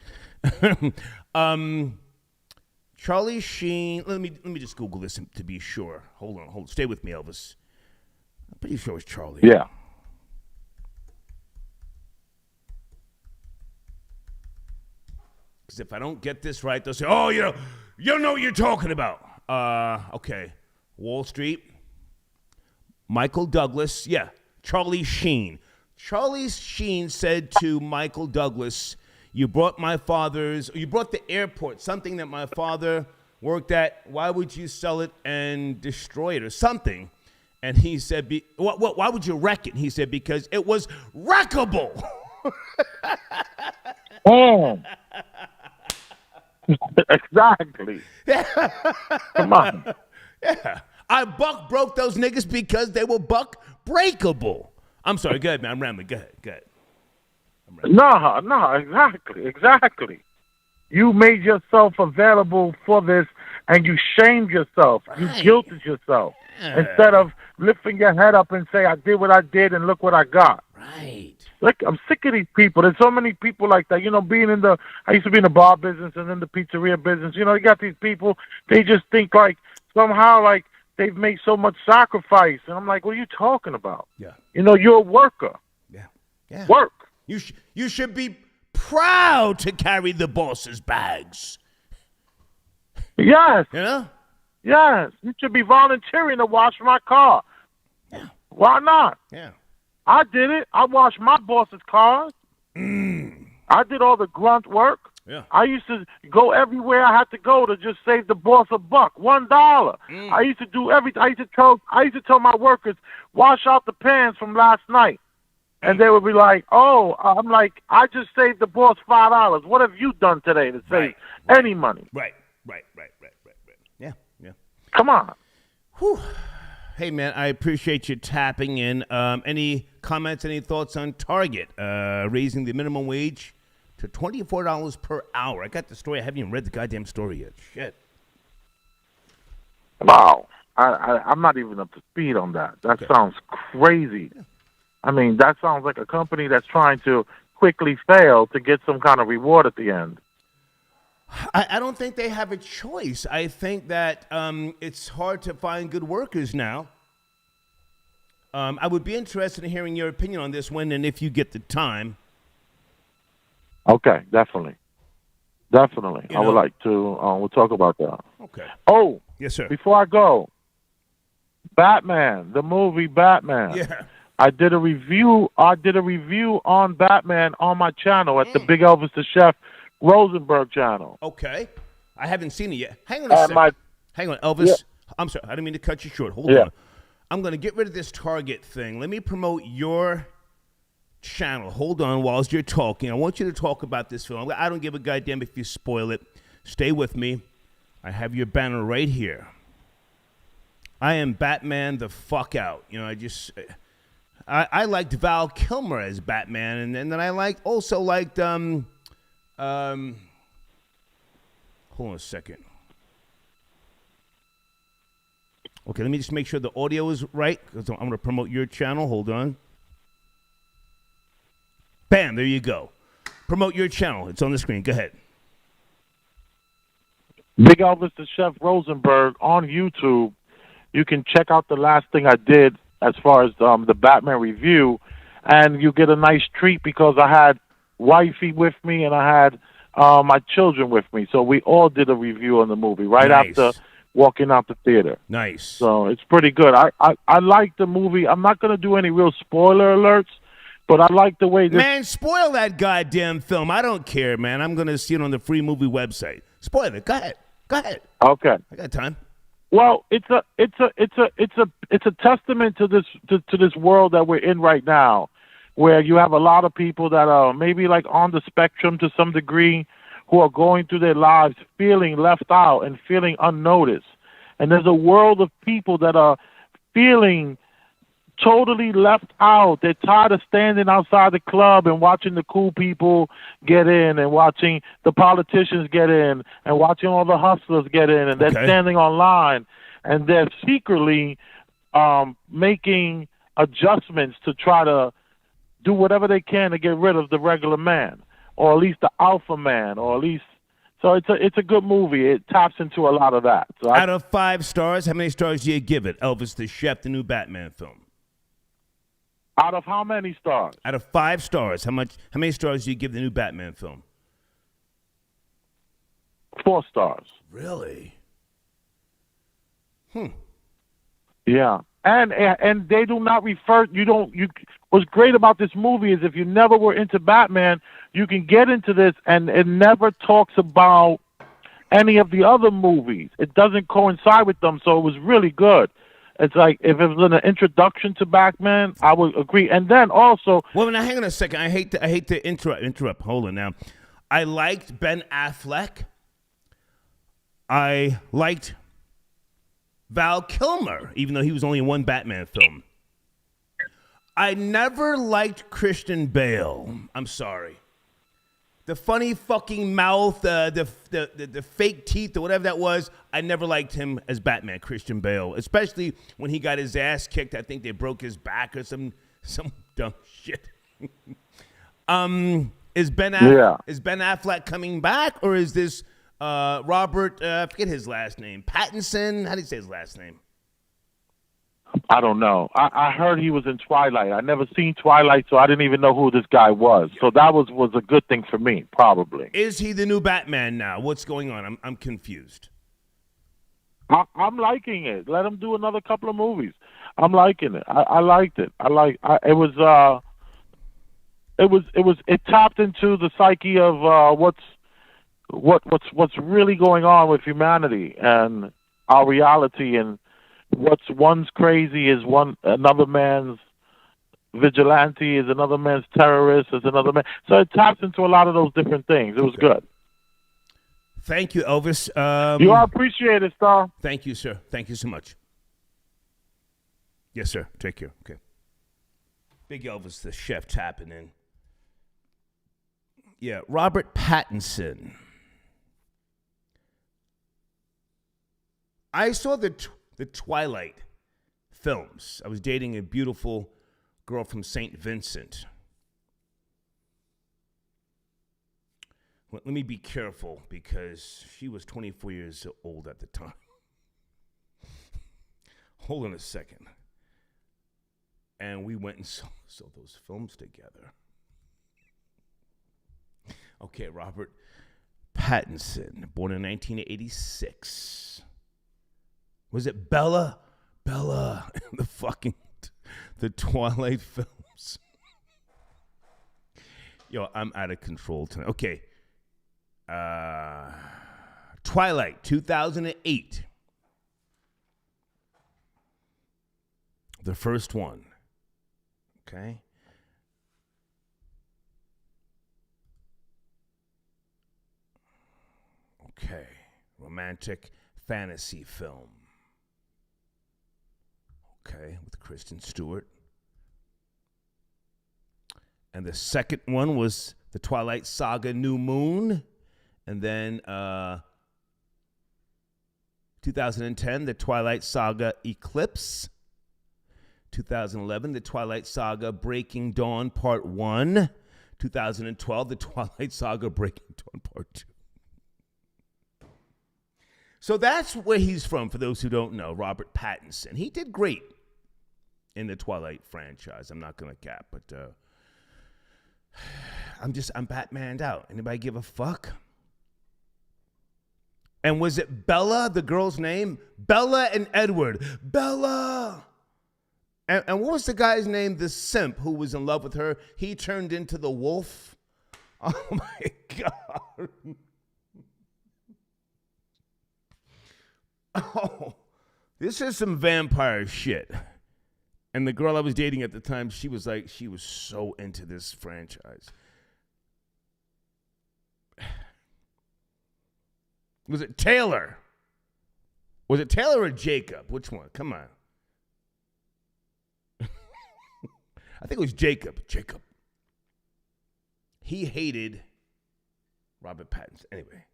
Charlie Sheen. Let me just Google this to be sure. Hold on. Stay with me, Elvis. I'm pretty sure it's Charlie. Yeah. Because if I don't get this right, they'll say, "Oh, you don't know what you're talking about." Okay. Wall Street. Michael Douglas. Yeah. Charlie Sheen. Charlie Sheen said to Michael Douglas, you brought the airport, something that my father worked at. Why would you sell it and destroy it or something? And he said, why would you wreck it? He said, because it was wreckable. Oh. Exactly. Come on. Yeah. I buck broke those niggas because they were buck breakable. I'm sorry. Go ahead, man. I'm rambling. Go ahead. No, exactly. You made yourself available for this, and you shamed yourself. You guilted yourself. Instead of lifting your head up and say, I did what I did, and look what I got. Right. Look, I'm sick of these people. There's so many people like that. You know, I used to be in the bar business and in the pizzeria business. You know, you got these people, they just think like somehow like they've made so much sacrifice. And I'm like, what are you talking about? Yeah. You know, you're a worker. Yeah. Work. You should be proud to carry the boss's bags. Yes. You know? Yes. You should be volunteering to wash my car. Yeah. Why not? Yeah. I did it. I washed my boss's cars. I did all the grunt work. Yeah. I used to go everywhere I had to go to just save the boss a buck, $1. I used to do everything. I used to tell my workers, wash out the pans from last night. And they would be like, oh, I'm like, I just saved the boss $5. What have you done today to save any money? Right. Yeah. Come on. Whew. Hey, man, I appreciate you tapping in. Any comments, any thoughts on Target raising the minimum wage to $24 per hour? I got the story. I haven't even read the goddamn story yet. Shit. Wow. I'm not even up to speed on that. That sounds crazy. Yeah. I mean, that sounds like a company that's trying to quickly fail to get some kind of reward at the end. I don't think they have a choice. I think that it's hard to find good workers now. I would be interested in hearing your opinion on this when and if you get the time. Okay, definitely. I would like to, we'll talk about that. Okay. Oh. Yes, sir. Before I go, Batman, the movie Batman. Yeah. I did a review on Batman on my channel at the Big Elvis the Chef Rosenberg channel. Okay. I haven't seen it yet. Hang on a second. Hang on, Elvis. Yeah. I'm sorry. I didn't mean to cut you short. Hold on. I'm going to get rid of this Target thing. Let me promote your channel. Hold on whilst you're talking. I want you to talk about this film. I don't give a goddamn if you spoil it. Stay with me. I have your banner right here. I am Batman the fuck out. You know, I liked Val Kilmer as Batman, and then I also liked hold on a second. Okay, let me just make sure the audio is right, because I'm going to promote your channel. Hold on. Bam, there you go. Promote your channel. It's on the screen. Go ahead. Big Elvis the Chef Rosenberg on YouTube. You can check out the last thing I did as far as the Batman review, and you get a nice treat because I had wifey with me and I had my children with me. So we all did a review on the movie after walking out the theater. Nice. So it's pretty good. I like the movie. I'm not going to do any real spoiler alerts, but I like the way this... Man, spoil that goddamn film. I don't care, man. I'm going to see it on the free movie website. Spoil it. Go ahead. Okay. I got time. Well, it's a testament to this world that we're in right now, where you have a lot of people that are maybe like on the spectrum to some degree, who are going through their lives feeling left out and feeling unnoticed. And there's a world of people that are feeling totally left out. They're tired of standing outside the club and watching the cool people get in and watching the politicians get in and watching all the hustlers get in, and they're standing online and they're secretly making adjustments to try to do whatever they can to get rid of the regular man, or at least the alpha man, or at least... So it's a good movie. It taps into a lot of that. So out of 5 stars, how many stars do you give it? Elvis the Chef, the new Batman film. Out of how many stars? Out of 5 stars, how many stars do you give the new Batman film? 4 stars. Really? Yeah. And they do not refer. What's great about this movie is if you never were into Batman, you can get into this, and it never talks about any of the other movies. It doesn't coincide with them, so it was really good. It's like if it was an introduction to Batman, I would agree. And then also, well, now hang on a second. I hate to interrupt. Hold on now. I liked Ben Affleck. I liked Val Kilmer, even though he was only in one Batman film. I never liked Christian Bale. I'm sorry. The funny fucking mouth, the fake teeth, or whatever that was, I never liked him as Batman, Christian Bale. Especially when he got his ass kicked. I think they broke his back or some dumb shit. Is Ben Affleck coming back, or is this Robert? I forget his last name. Pattinson. How do you say his last name? I don't know. I heard he was in Twilight. I never seen Twilight, so I didn't even know who this guy was. So that was a good thing for me, probably. Is he the new Batman now? What's going on? I'm confused. I'm liking it. Let him do another couple of movies. I'm liking it. I liked it. It tapped into the psyche of what's really going on with humanity and our reality, and what's one's crazy is another man's vigilante, is another man's terrorist, is another man. So it taps into a lot of those different things. It was good. Thank you, Elvis. You are appreciated, Star. Thank you, sir. Thank you so much. Yes, sir. Take care. Okay. Big Elvis, the chef, tapping in. Yeah, Robert Pattinson. I saw the Twilight films. I was dating a beautiful girl from St. Vincent. Let me be careful because she was 24 years old at the time. Hold on a second. And we went and saw those films together. Okay, Robert Pattinson, born in 1986. Was it Bella? The Twilight films. Yo, I'm out of control tonight. Okay. Twilight, 2008. The first one. Okay. Okay. Romantic fantasy film. Okay, with Kristen Stewart. And the second one was the Twilight Saga New Moon. And then 2010, the Twilight Saga Eclipse. 2011, the Twilight Saga Breaking Dawn Part 1. 2012, the Twilight Saga Breaking Dawn Part 2. So that's where he's from, for those who don't know, Robert Pattinson. He did great in the Twilight franchise. I'm not going to cap, but I'm Batmaned out. Anybody give a fuck? And was it Bella, the girl's name? Bella and Edward. Bella! And what was the guy's name? The simp who was in love with her. He turned into the wolf. Oh, my God. Oh, this is some vampire shit. And the girl I was dating at the time, she was so into this franchise. Was it Taylor? Was it Taylor or Jacob? Which one? Come on. I think it was Jacob. Jacob. He hated Robert Pattinson. Anyway.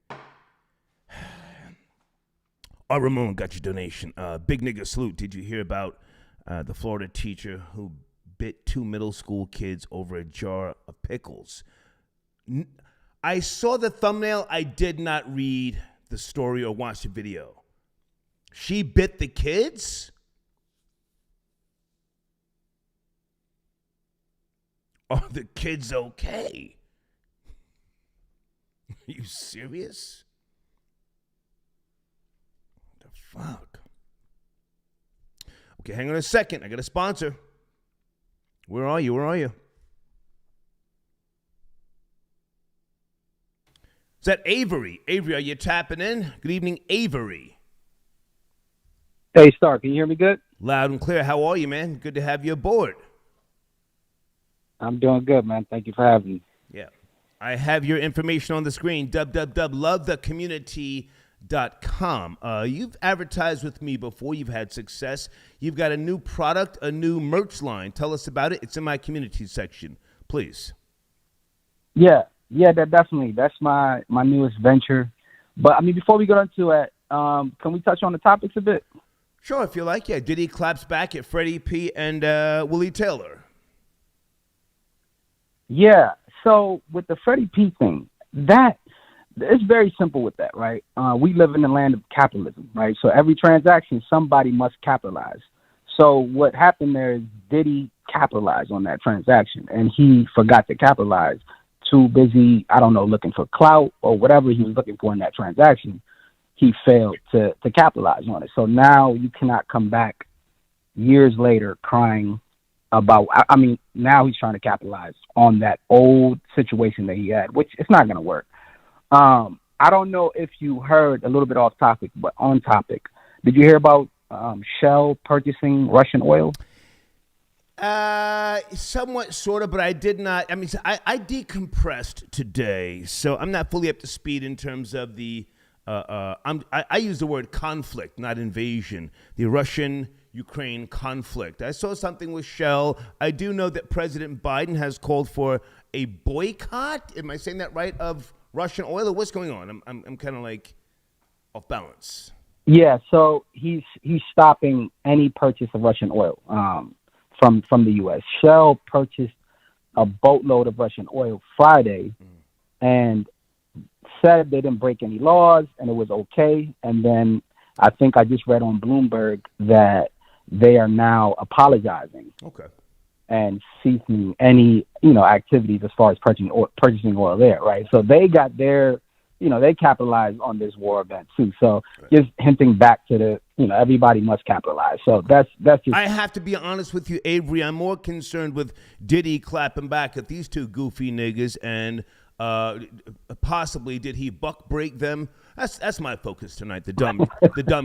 Ramon got your donation. Big nigga salute. Did you hear about the Florida teacher who bit 2 middle school kids over a jar of pickles? I saw the thumbnail. I did not read the story or watch the video. She bit the kids? Are the kids okay? Are you serious? What the fuck? Okay, hang on a second. I got a sponsor. Where are you? Is that Avery? Avery, are you tapping in? Good evening, Avery. Hey, Star, can you hear me good? Loud and clear. How are you, man? Good to have you aboard. I'm doing good, man. Thank you for having me. Yeah. I have your information on the screen, www.lovethecommunity.com. You've advertised with me before. You've had success. You've got a new product, a new merch line. Tell us about it. It's in my community section, please. Yeah, definitely. That's my newest venture. But, I mean, before we go into it, can we touch on the topics a bit? Sure, if you like. Yeah, Diddy claps back at Freddy P. and Willie Taylor. Yeah. So with the Freddy P thing, it's very simple with that, right? We live in the land of capitalism, right? So every transaction, somebody must capitalize. So what happened there is Diddy capitalized on that transaction, and he forgot to capitalize. Too busy, I don't know, looking for clout or whatever he was looking for in that transaction. He failed to capitalize on it. So now you cannot come back years later crying about, I mean, now he's trying to capitalize on that old situation that he had, which it's not going to work. I don't know if you heard, a little bit off topic, but on topic, did you hear about Shell purchasing Russian oil? Somewhat, sort of, but I did not. I mean, I decompressed today, so I'm not fully up to speed in terms of the, I use the word conflict, not invasion, the Russian-Ukraine conflict. I saw something with Shell. I do know that President Biden has called for a boycott, am I saying that right, of Russian oil? Or what's going on? I'm kind of like off balance. Yeah, so he's stopping any purchase of Russian oil from the U.S. Shell purchased a boatload of Russian oil Friday and said they didn't break any laws and it was okay. And then I think I just read on Bloomberg that they are now apologizing. Okay. And ceasing any, activities as far as purchasing oil there, right? So they got their, they capitalized on this war event too. So just hinting back to the, everybody must capitalize. So that's just. I have to be honest with you, Avery. I'm more concerned with Diddy clapping back at these two goofy niggas and possibly did he buck break them? That's my focus tonight. The dumb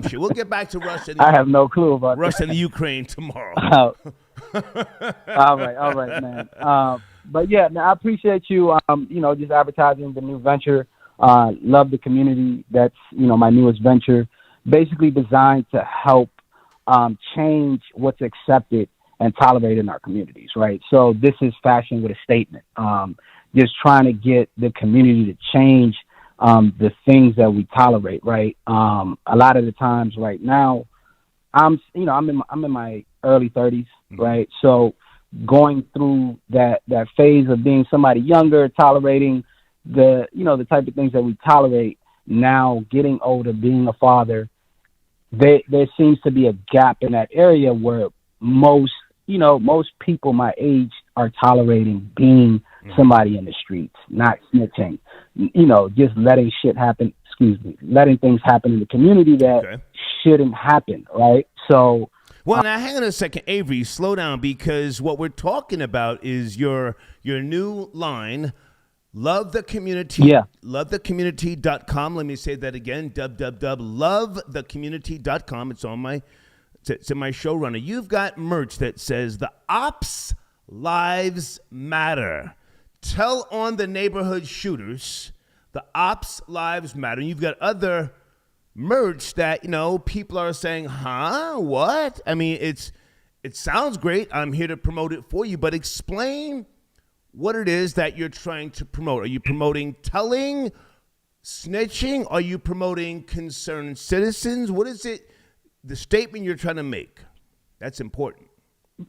shit. We'll get back to Russia. I have no clue about Russia and the Ukraine tomorrow. All right, man. But yeah, man, I appreciate you. Just advertising the new venture. Love the community. That's my newest venture. Basically designed to help change what's accepted and tolerated in our communities. Right. So this is fashion with a statement. Just trying to get the community to change the things that we tolerate, right? A lot of the times right now, I'm in my early 30s, right? So going through that phase of being somebody younger, tolerating the type of things that we tolerate, now getting older, being a father, there seems to be a gap in that area where most people my age are tolerating being somebody in the streets, not snitching, just letting things happen in the community that shouldn't happen, right? So. Well, now hang on a second, Avery, slow down, because what we're talking about is your new line, Love the Community. Yeah. Lovethecommunity.com. Let me say that again, www.lovethecommunity.com. It's in my showrunner. You've got merch that says the Ops Lives Matter. Tell on the neighborhood shooters, the Ops Lives Matter. And you've got other merch that, people are saying, huh? What? I mean, it sounds great. I'm here to promote it for you, but explain what it is that you're trying to promote. Are you promoting telling, snitching? Are you promoting concerned citizens? What is it, the statement you're trying to make? That's important.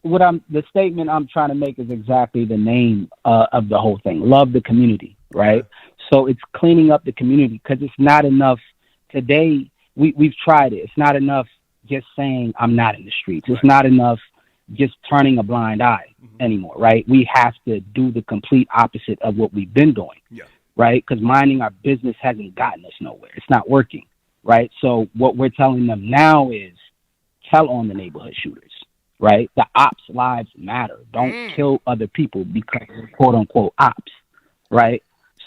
The statement I'm trying to make is exactly the name of the whole thing. Love the community, right? So it's cleaning up the community, because it's not enough. Today, we've tried it. It's not enough just saying I'm not in the streets. It's not enough just turning a blind eye anymore, right? We have to do the complete opposite of what we've been doing, right? Because minding our business hasn't gotten us nowhere. It's not working, right? So what we're telling them now is tell on the neighborhood shooters, right? The ops lives matter. Don't kill other people because they're quote unquote ops, right?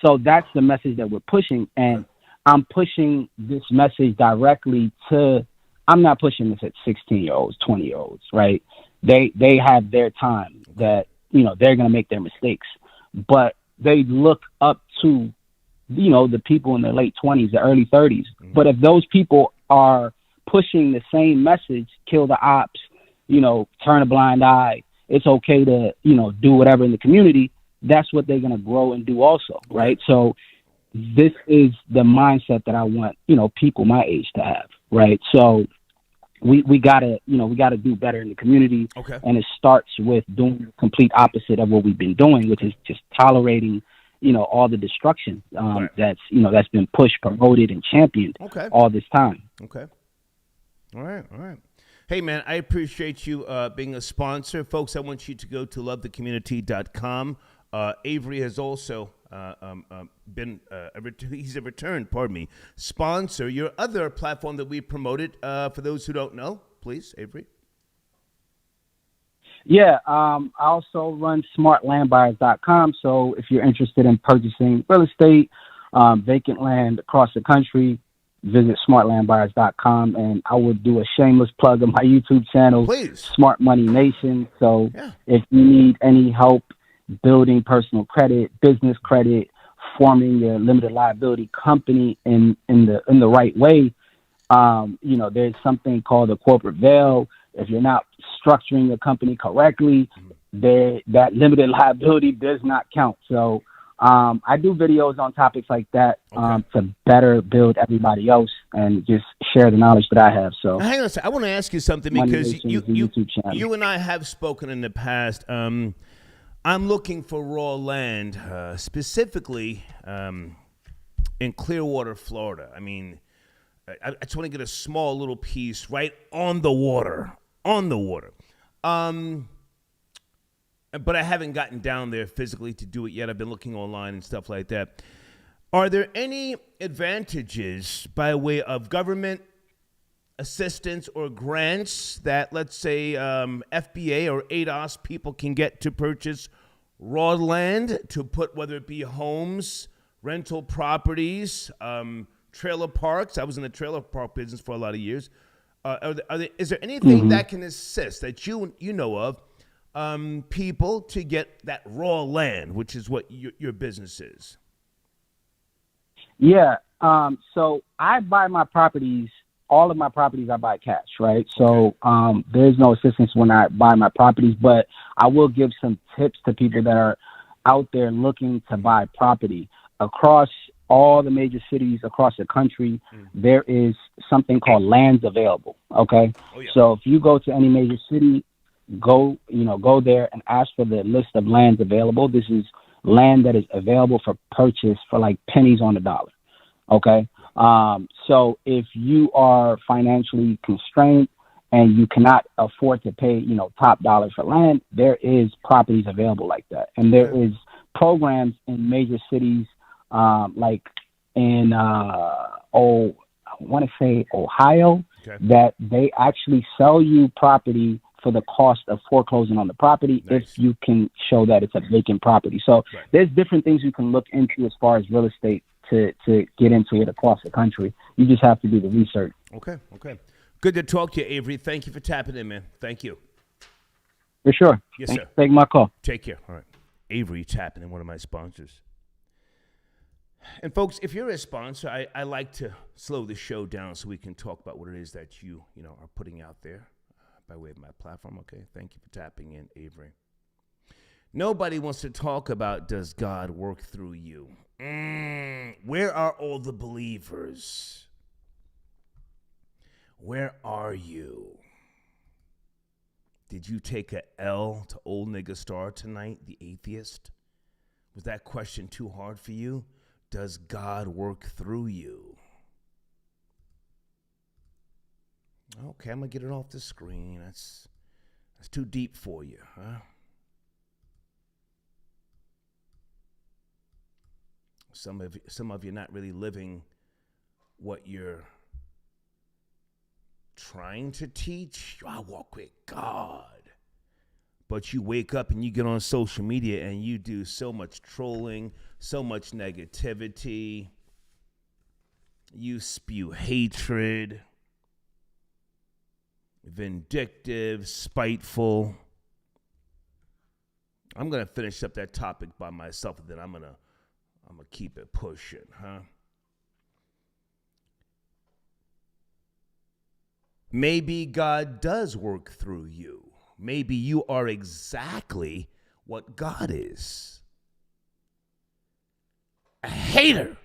So that's the message that we're pushing. And I'm pushing this message directly to I'm not pushing this at 16-year-olds, 20-year-olds, right? They have their time that, they're going to make their mistakes, but they look up to, the people in their late 20s, the early 30s. Mm-hmm. But if those people are pushing the same message, kill the ops, turn a blind eye, it's okay to, do whatever in the community, that's what they're going to grow and do also, right? So this is the mindset that I want, people my age to have, right? So we gotta do better in the community. Okay. And it starts with doing the complete opposite of what we've been doing, which is just tolerating, all the destruction that's been pushed, promoted, and championed all this time. Okay. All right. Hey, man, I appreciate you being a sponsor. Folks, I want you to go to lovethecommunity.com. Avery has also been he's a returned, sponsor. Your other platform that we promoted, for those who don't know, please, Avery. Yeah, I also run smartlandbuyers.com. So if you're interested in purchasing real estate, vacant land across the country, visit smartlandbuyers.com. And I will do a shameless plug of my YouTube channel, please. Smart Money Nation. So if you need any help building personal credit, business credit, forming your limited liability company in the right way, there's something called a corporate veil. If you're not structuring your company correctly, that limited liability does not count. So I do videos on topics like that to better build everybody else and just share the knowledge that I have. So now, hang on a second. I want to ask you something because you and I have spoken in the past. I'm looking for raw land, specifically in Clearwater, Florida. I mean, I just want to get a small little piece right on the water. But I haven't gotten down there physically to do it yet. I've been looking online and stuff like that. Are there any advantages by way of government assistance or grants that, let's say, FBA or ADOS people can get to purchase raw land to put, whether it be homes, rental properties, trailer parks? I was in the trailer park business for a lot of years. Is there anything that can assist that you know of people to get that raw land, which is what your business is? Yeah. So I buy my properties. All of my properties I buy cash, right? So there's no assistance when I buy my properties, but I will give some tips to people that are out there looking to buy property. Across all the major cities across the country, there is something called lands available, okay? Oh, yeah. So if you go to any major city, go there and ask for the list of lands available. This is land that is available for purchase for like pennies on the dollar, okay? So if you are financially constrained and you cannot afford to pay, top dollar for land, there is properties available like that. And there is programs in major cities, like in, I want to say Ohio, that they actually sell you property for the cost of foreclosing on the property if you can show that it's a vacant property. So there's different things you can look into as far as real estate to get into it across the country. You just have to do the research. Okay. Good to talk to you, Avery. Thank you for tapping in, man. Thank you. For sure. Yes, sir. Take my call. Take care. All right. Avery tapping in, one of my sponsors. And folks, if you're a sponsor, I like to slow the show down so we can talk about what it is that you are putting out there by way of my platform. Okay. Thank you for tapping in, Avery. Nobody wants to talk about, does God work through you? Where are all the believers? Where are you? Did you take a L to Old Nigga Star tonight, the atheist? Was that question too hard for you? Does God work through you? Okay, I'm going to get it off the screen. That's too deep for you, huh? Some of you not really living what you're trying to teach. I walk with God. But you wake up and you get on social media and you do so much trolling, so much negativity. You spew hatred. vindictive, spiteful. I'm going to finish up that topic by myself, and then I'm going to keep it pushing, huh? Maybe God does work through you. Maybe you are exactly what God is. A hater.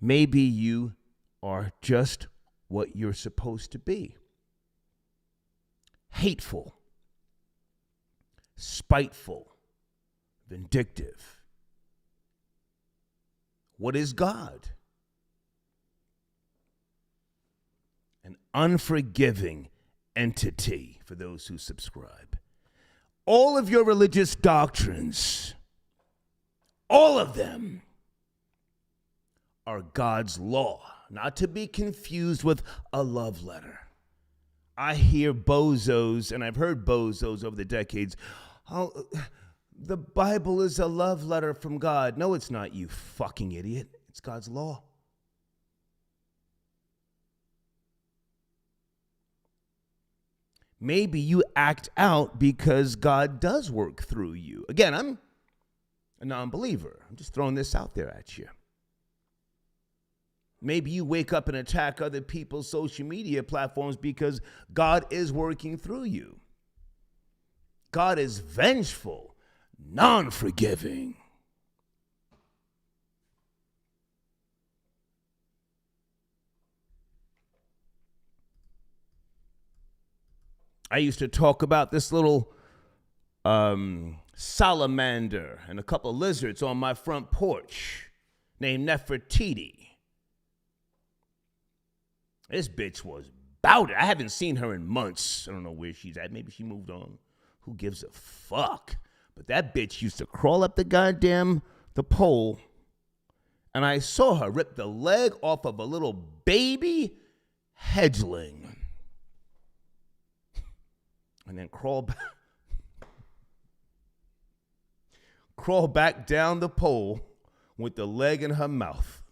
Maybe you are just what you're supposed to be. Hateful, spiteful, vindictive. What is God? An unforgiving entity for those who subscribe. All of your religious doctrines, all of them, are God's law, not to be confused with a love letter. I hear bozos, and I've heard bozos over the decades, oh, the Bible is a love letter from God. No, it's not, you fucking idiot. It's God's law. Maybe you act out because God does work through you. Again, I'm a non-believer. I'm just throwing this out there at you. Maybe you wake up and attack other people's social media platforms because God is working through you. God is vengeful, non-forgiving. I used to talk about this little salamander and a couple of lizards on my front porch named Nefertiti. This bitch was about it. I haven't seen her in months. I don't know where she's at. Maybe she moved on. Who gives a fuck? But that bitch used to crawl up the pole, and I saw her rip the leg off of a little baby hedgeling. And then crawl back down the pole with the leg in her mouth.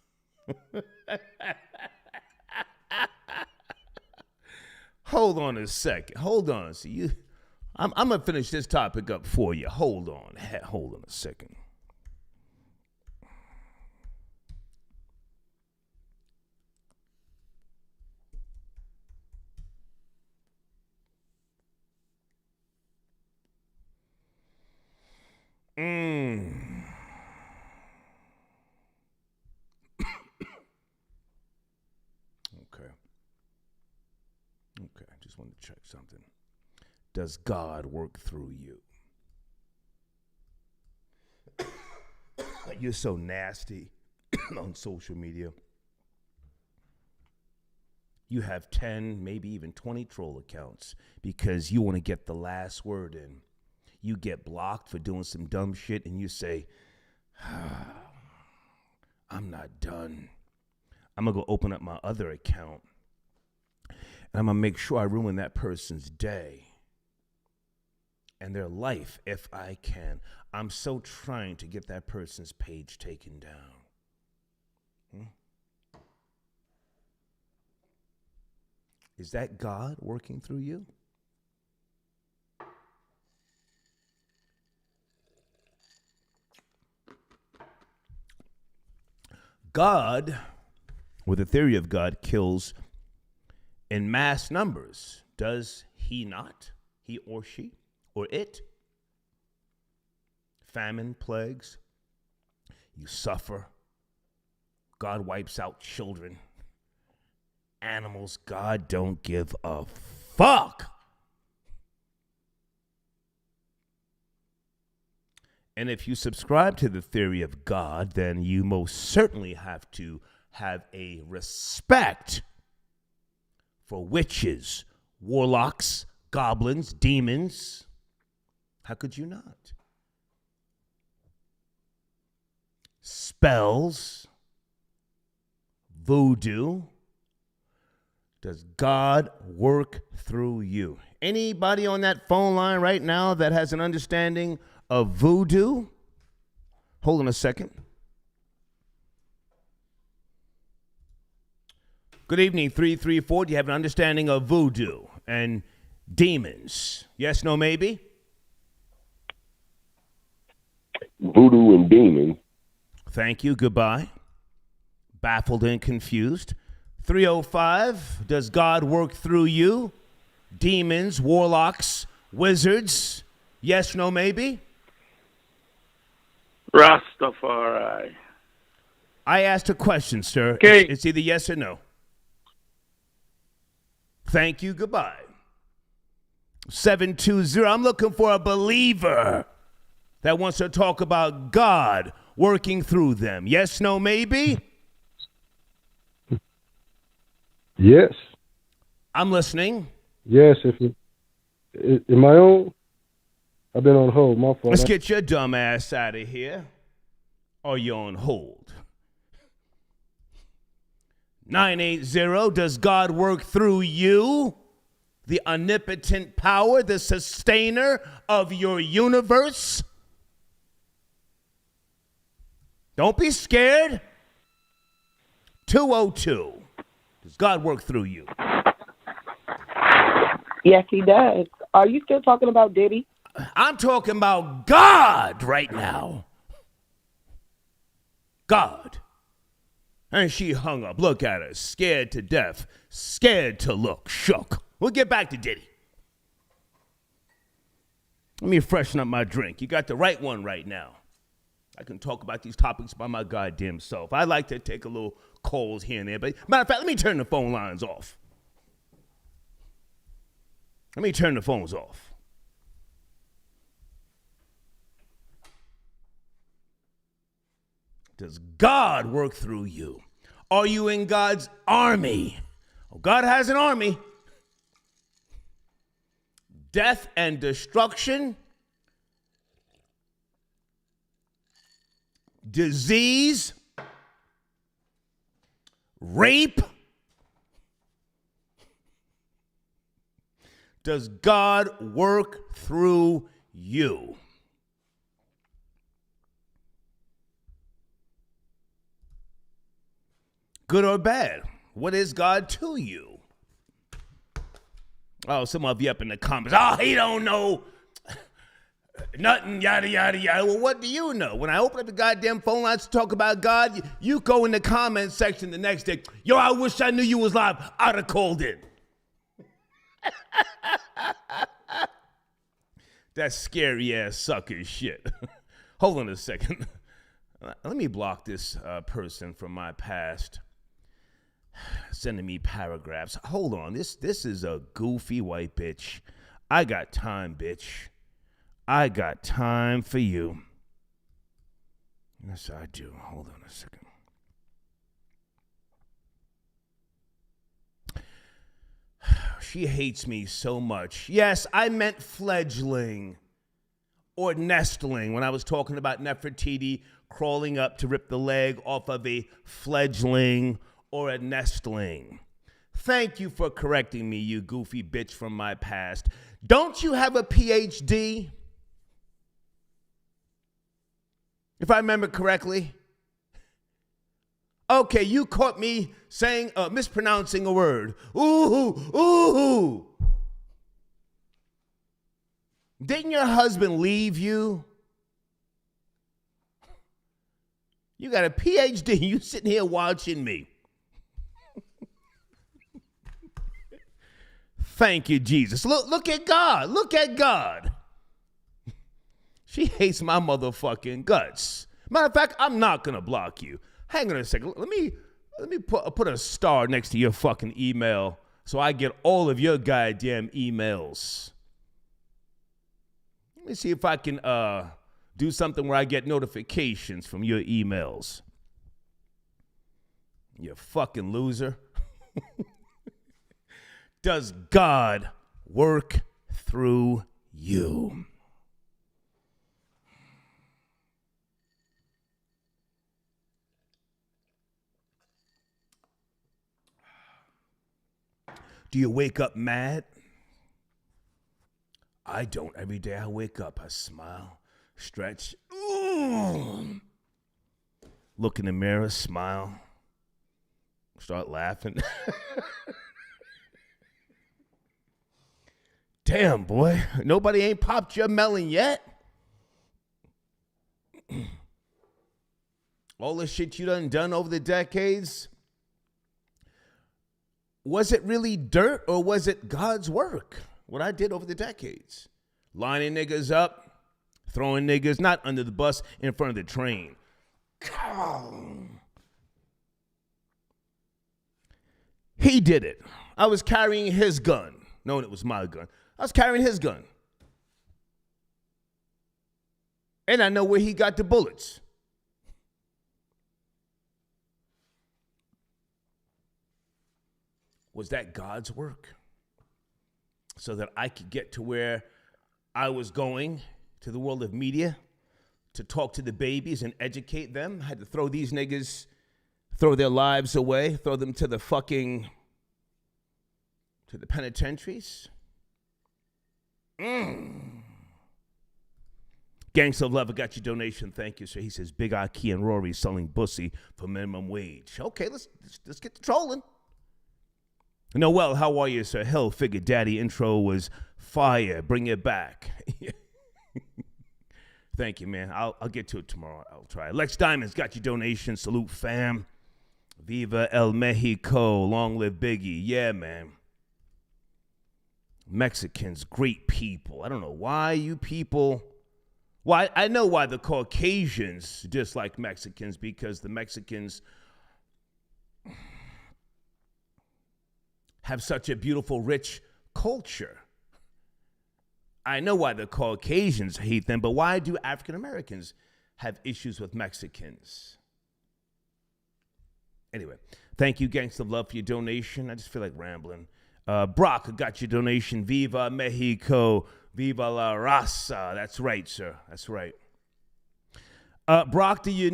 Hold on a second. Hold on. See, I'm going to finish this topic up for you. Hold on. Hold on a second. Okay, I just want to check something. Does God work through you? You're so nasty on social media. You have 10, maybe even 20 troll accounts because you want to get the last word in. You get blocked for doing some dumb shit and you say, I'm not done. I'm going to go open up my other account and I'm going to make sure I ruin that person's day and their life if I can. I'm so trying to get that person's page taken down. Is that God working through you? God, or the theory of God, kills in mass numbers. Does he not? He or she or it? Famine, plagues, you suffer. God wipes out children, animals. God don't give a fuck. And if you subscribe to the theory of God, then you most certainly have to have a respect for witches, warlocks, goblins, demons. How could you not? Spells, voodoo. Does God work through you? Anybody on that phone line right now that has an understanding of voodoo? Hold on a second. Good evening, 334. Do you have an understanding of voodoo and demons? Yes, no, maybe? Voodoo and demons. Thank you. Goodbye. Baffled and confused. 305. Does God work through you? Demons, warlocks, wizards? Yes, no, maybe? Rastafari. I asked a question, sir. Okay. It's either yes or no. Thank you. Goodbye. 720. I'm looking for a believer that wants to talk about God working through them. Yes, no, maybe? Yes. I'm listening. Yes. Am I on? I've been on hold. My fault. Let's get your dumb ass out of here. Or you on hold? 980. Does God work through you? The omnipotent power, the sustainer of your universe? Don't be scared. 202. Does God work through you? Yes, he does. Are you still talking about Diddy? I'm talking about God right now. God. And she hung up. Look at her. Scared to death. Scared to look. Shook. We'll get back to Diddy. Let me freshen up my drink. You got the right one right now. I can talk about these topics by my goddamn self. I like to take a little calls here and there. But matter of fact, let me turn the phone lines off. Let me turn the phones off. Does God work through you? Are you in God's army? Oh, God has an army. Death and destruction, disease, rape. Does God work through you? Good or bad? What is God to you? Oh, some of you up in the comments. Oh, he don't know nothing, yada, yada, yada. Well, what do you know? When I open up the goddamn phone lines to talk about God, you go in the comment section the next day. Yo, I wish I knew you was live. I'd have called in. That scary ass sucker shit. Hold on a second. Let me block this person from my past. Sending me paragraphs. Hold on. This is a goofy white bitch. I got time, bitch. I got time for you. Yes, I do. Hold on a second. She hates me so much. Yes, I meant fledgling or nestling when I was talking about Nefertiti crawling up to rip the leg off of a fledgling or a nestling. Thank you for correcting me, you goofy bitch from my past. Don't you have a PhD? If I remember correctly. Okay, you caught me saying, mispronouncing a word. Ooh, ooh. Didn't your husband leave you? You got a PhD. You sitting here watching me. Thank you, Jesus. Look at God. Look at God. She hates my motherfucking guts. Matter of fact, I'm not gonna block you. Hang on a second. Let me put a star next to your fucking email so I get all of your goddamn emails. Let me see if I can do something where I get notifications from your emails. You fucking loser. Does God work through you? Do you wake up mad? I don't. Every day I wake up, I smile, stretch, look in the mirror, smile. Start laughing. Damn, boy. Nobody ain't popped your melon yet. All the shit you done over the decades. Was it really dirt or was it God's work? What I did over the decades. Lining niggas up, throwing niggas not under the bus, in front of the train. He did it. I was carrying his gun, knowing it was my gun. I was carrying his gun. And I know where he got the bullets. Was that God's work? So that I could get to where I was going, to the world of media, to talk to the babies and educate them. I had to throw these niggas, throw their lives away, throw them to the penitentiaries. Gangsta of Love, I got your donation. Thank you, sir. He says, Big Aki and Rory selling bussy for minimum wage. Okay, let's get to trolling. Noel, how are you, sir? Hell, figure daddy intro was fire. Bring it back. Thank you, man. I'll get to it tomorrow. I'll try. Lex Diamonds got your donation. Salute, fam. Viva El Mexico. Long live Biggie. Yeah, man. Mexicans, great people. I don't know why you people... Well, I know why the Caucasians dislike Mexicans, because the Mexicans have such a beautiful, rich culture. I know why the Caucasians hate them, but why do African Americans have issues with Mexicans? Anyway, thank you, Gangsta of Love, for your donation. I just feel like rambling. Brock, I got your donation. Viva Mexico. Viva la raza. That's right, sir. That's right. Brock, do you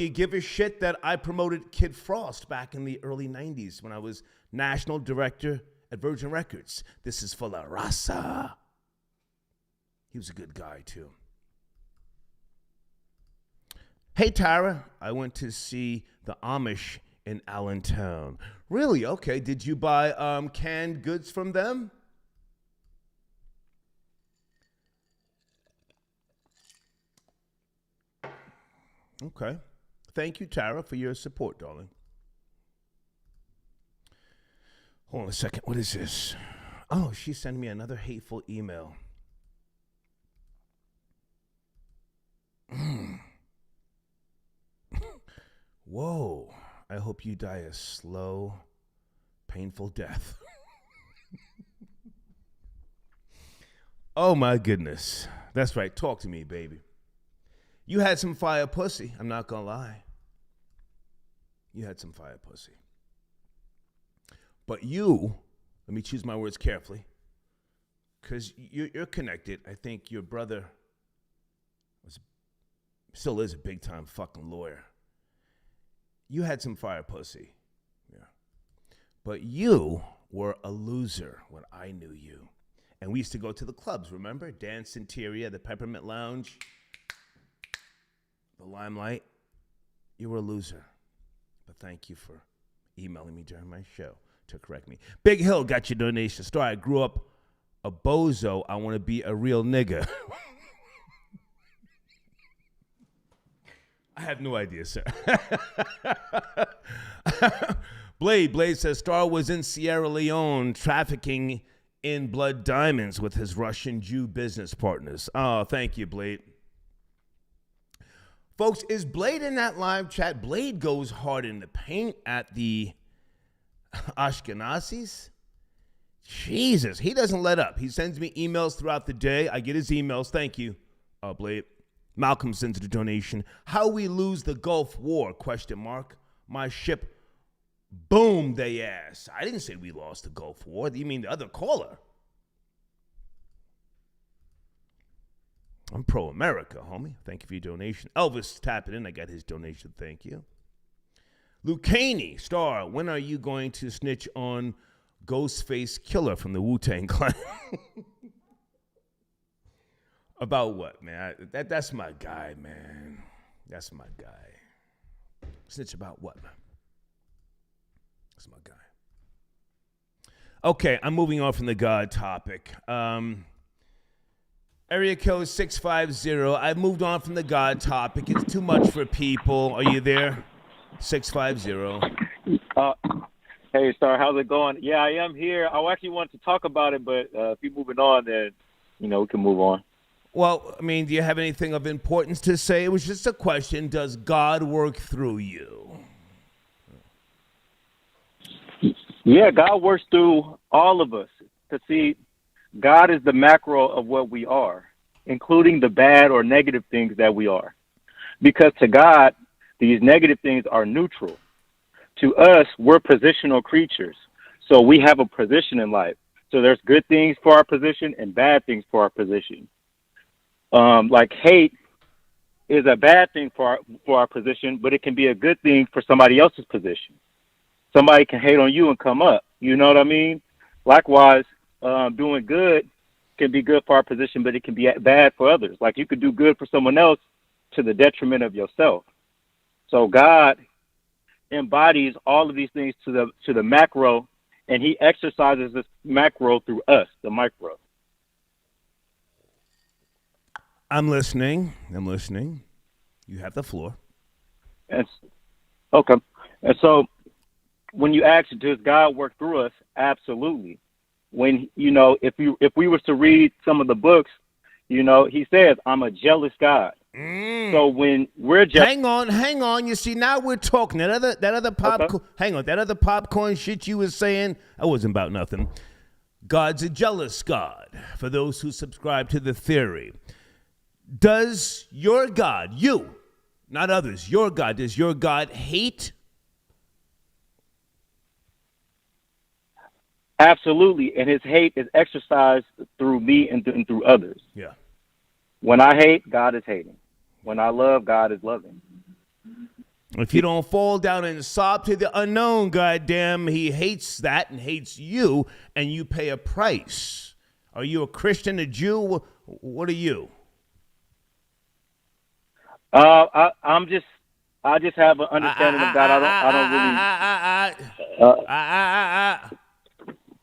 give a shit that I promoted Kid Frost back in the early 90s when I was national director at Virgin Records? This is for la raza. He was a good guy, too. Hey, Tara, I went to see the Amish in Allentown. Really? Okay. Did you buy canned goods from them? Okay. Thank you, Tara, for your support, darling. Hold on a second. What is this? Oh, she sent me another hateful email. Whoa. I hope you die a slow, painful death. Oh, my goodness. That's right. Talk to me, baby. You had some fire pussy. I'm not going to lie. You had some fire pussy. But you, let me choose my words carefully, because you're connected. I think your brother still is a big-time fucking lawyer. You had some fire pussy. Yeah. But you were a loser when I knew you. And we used to go to the clubs, remember? Dance Interior, the Peppermint Lounge, the Limelight. You were a loser. But thank you for emailing me during my show to correct me. Big Hill got your donation. Star, I grew up a bozo. I want to be a real nigga. I have no idea, sir. Blade says Star was in Sierra Leone trafficking in blood diamonds with his Russian Jew business partners. Oh, thank you, Blade. Folks, is Blade in that live chat? Blade goes hard in the paint at the Ashkenazis. Jesus, he doesn't let up. He sends me emails throughout the day. I get his emails. Thank you, Blade. Malcolm sends a donation. How we lose the Gulf War, ? My ship boomed, they ask. I didn't say we lost the Gulf War. You mean the other caller? I'm pro-America, homie. Thank you for your donation. Elvis tapping in. I got his donation. Thank you. Lucani, Star, when are you going to snitch on Ghostface Killer from the Wu-Tang Clan? About what, man? That's my guy, man. That's my guy. Snitch about what, man? That's my guy. Okay, I'm moving on from the God topic. Area code 650. I've moved on from the God topic. It's too much for people. Are you there? 650. Hey, Star, how's it going? Yeah, I am here. I actually wanted to talk about it, but if you're moving on, then, we can move on. Well, I mean, do you have anything of importance to say? It was just a question. Does God work through you? Yeah, God works through all of us. To see, God is the macro of what we are, including the bad or negative things that we are. Because to God, these negative things are neutral. To us, we're positional creatures. So we have a position in life. So there's good things for our position and bad things for our position. Like hate is a bad thing for our position, but it can be a good thing for somebody else's position. Somebody can hate on you and come up. You know what I mean? Likewise, doing good can be good for our position, but it can be bad for others. Like you could do good for someone else to the detriment of yourself. So God embodies all of these things to the macro, and he exercises this macro through us, the micro. I'm listening. You have the floor. Okay. And so when you ask, does God work through us? Absolutely. When, if we was to read some of the books, he says, I'm a jealous God. So when we're hang on. You see, now we're talking. That other popcorn. Okay. Hang on. That other popcorn shit you was saying, that wasn't about nothing. God's a jealous God. For those who subscribe to the theory, does your God, you, not others, your God, does your God hate? Absolutely, and his hate is exercised through me and through others. Yeah. When I hate, God is hating. When I love, God is loving. If you don't fall down and sob to the unknown, goddamn, he hates that and hates you, and you pay a price. Are you a Christian, a Jew? What are you? I just have an understanding of God.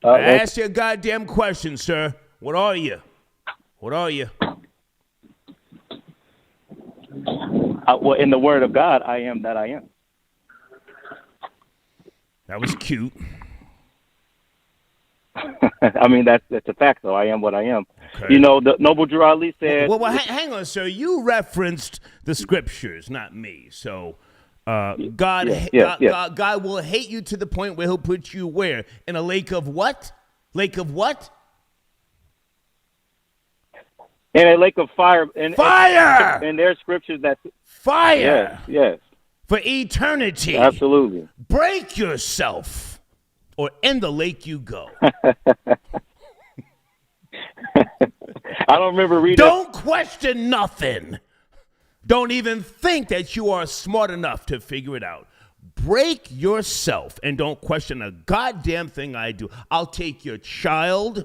I ask you a goddamn question, sir. What are you? Well, in the word of God, I am that I am. That was cute. I mean, that's a fact, though. I am what I am. Okay. The Noble Drew Ali said... Well, hang on, sir. You referenced the scriptures, not me. So God will hate you to the point where he'll put you where? In a lake of what? Lake of what? In a lake of fire. Fire! And there's scriptures that... Fire! Yes. For eternity. Absolutely. Break yourself, or in the lake you go. I don't remember reading... Don't question nothing. Don't even think that you are smart enough to figure it out. Break yourself and don't question a goddamn thing I do. I'll take your child.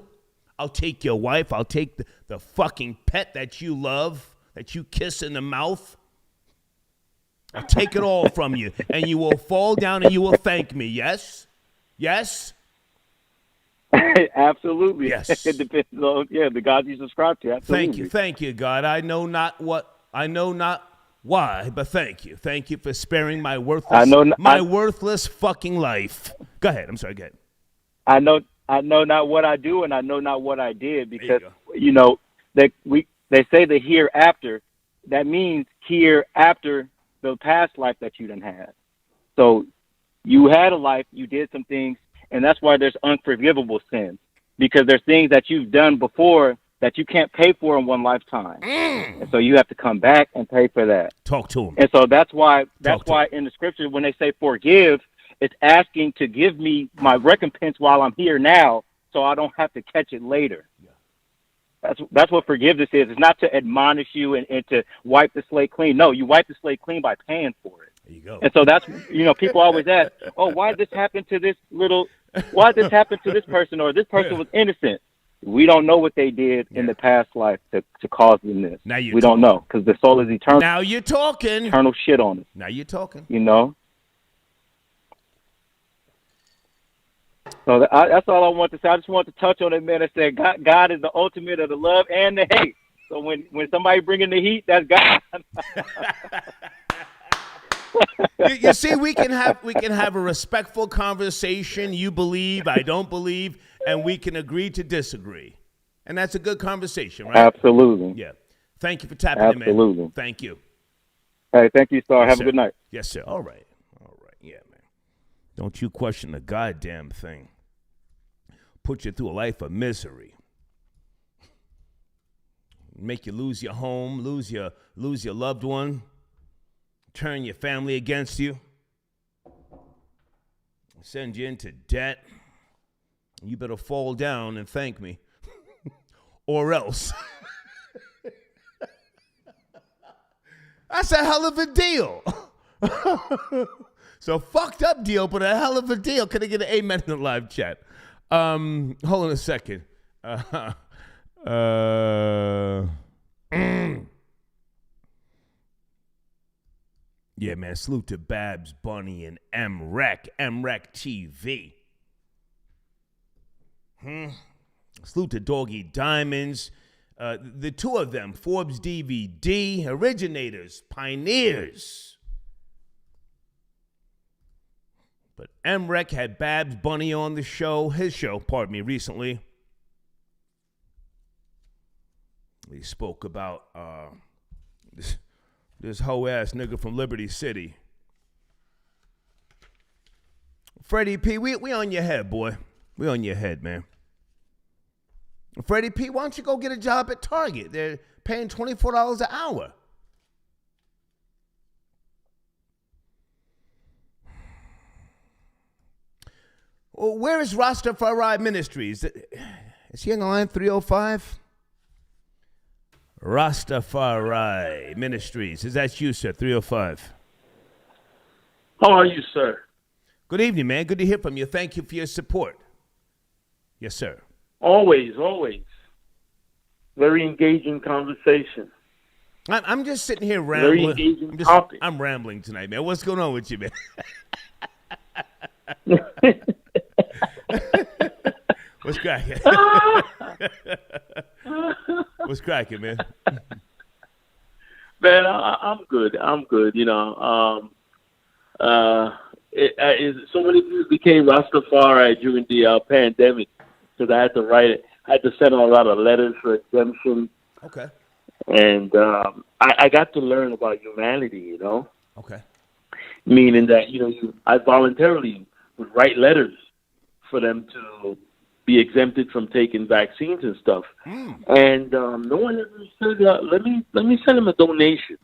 I'll take your wife. I'll take the fucking pet that you love, that you kiss in the mouth. I'll take it all from you, and you will fall down and you will thank me. Yes? Yes? Absolutely. Yes. It depends on the God you subscribe to. Absolutely. Thank you, God. I know not why, but thank you. Thank you for sparing my worthless fucking life. Go ahead. I'm sorry. Go ahead. I know not what I do, and I know not what I did, because they say the hereafter. That means here after the past life that you done had. So you had a life, you did some things, and that's why there's unforgivable sin, because there's things that you've done before that you can't pay for in one lifetime. And so you have to come back and pay for that. Talk to him. And so that's why in the scripture, when they say forgive, it's asking to give me my recompense while I'm here now, so I don't have to catch it later. Yeah. That's what forgiveness is. It's not to admonish you and to wipe the slate clean. No, you wipe the slate clean by paying for it. There you go. And so that's, people always ask, why did this happen to this person, or this person was innocent? We don't know what they did in the past life to cause them this. We don't know, because the soul is eternal. Now you're talking. Eternal shit on it. Now you're talking. So that's all I want to say. I just want to touch on it, man. I said God is the ultimate of the love and the hate. So when somebody bringing the heat, that's God. You see, we can have a respectful conversation. You believe, I don't believe, and we can agree to disagree, and that's a good conversation, right? Absolutely. Yeah. Thank you for tapping in, man. Absolutely. Thank you. Hey, thank you, Star. Yes, Have sir. a good night. Yes, sir. All right. Yeah, man. Don't you question a goddamn thing. Put you through a life of misery. Make you lose your home, lose your loved one, turn your family against you, send you into debt. You better fall down and thank me, or else. That's a hell of a deal. So fucked up deal, but a hell of a deal. Can I get an amen in the live chat? Hold on a second. Yeah, man. Salute to Babs, Bunny, and MREC TV. Salute to Doggy Diamonds. The two of them, Forbes DVD, originators, pioneers. But MREC had Babs Bunny on his show, recently. He spoke about this hoe-ass nigga from Liberty City. Freddy P, we on your head, boy. We on your head, man. Freddy P, why don't you go get a job at Target? They're paying $24 an hour. Well, where is Rastafari Ministries? Is he on the line 305? Rastafari Ministries. Is that you, sir? 305. How are you, sir? Good evening, man. Good to hear from you. Thank you for your support. Yes, sir. Always. Very engaging conversation. I'm just sitting here rambling. Very engaging topic. I'm rambling tonight, man. What's going on with you, man? What's cracking? What's cracking, man? Man, I'm good. You know, so many people became Rastafari during the pandemic because I had to write it. I had to send a lot of letters for exemption. Okay. And I got to learn about humanity, you know. Okay. Meaning that, you know, I voluntarily would write letters for them to be exempted from taking vaccines and stuff. And no one ever said, let me send them a donation.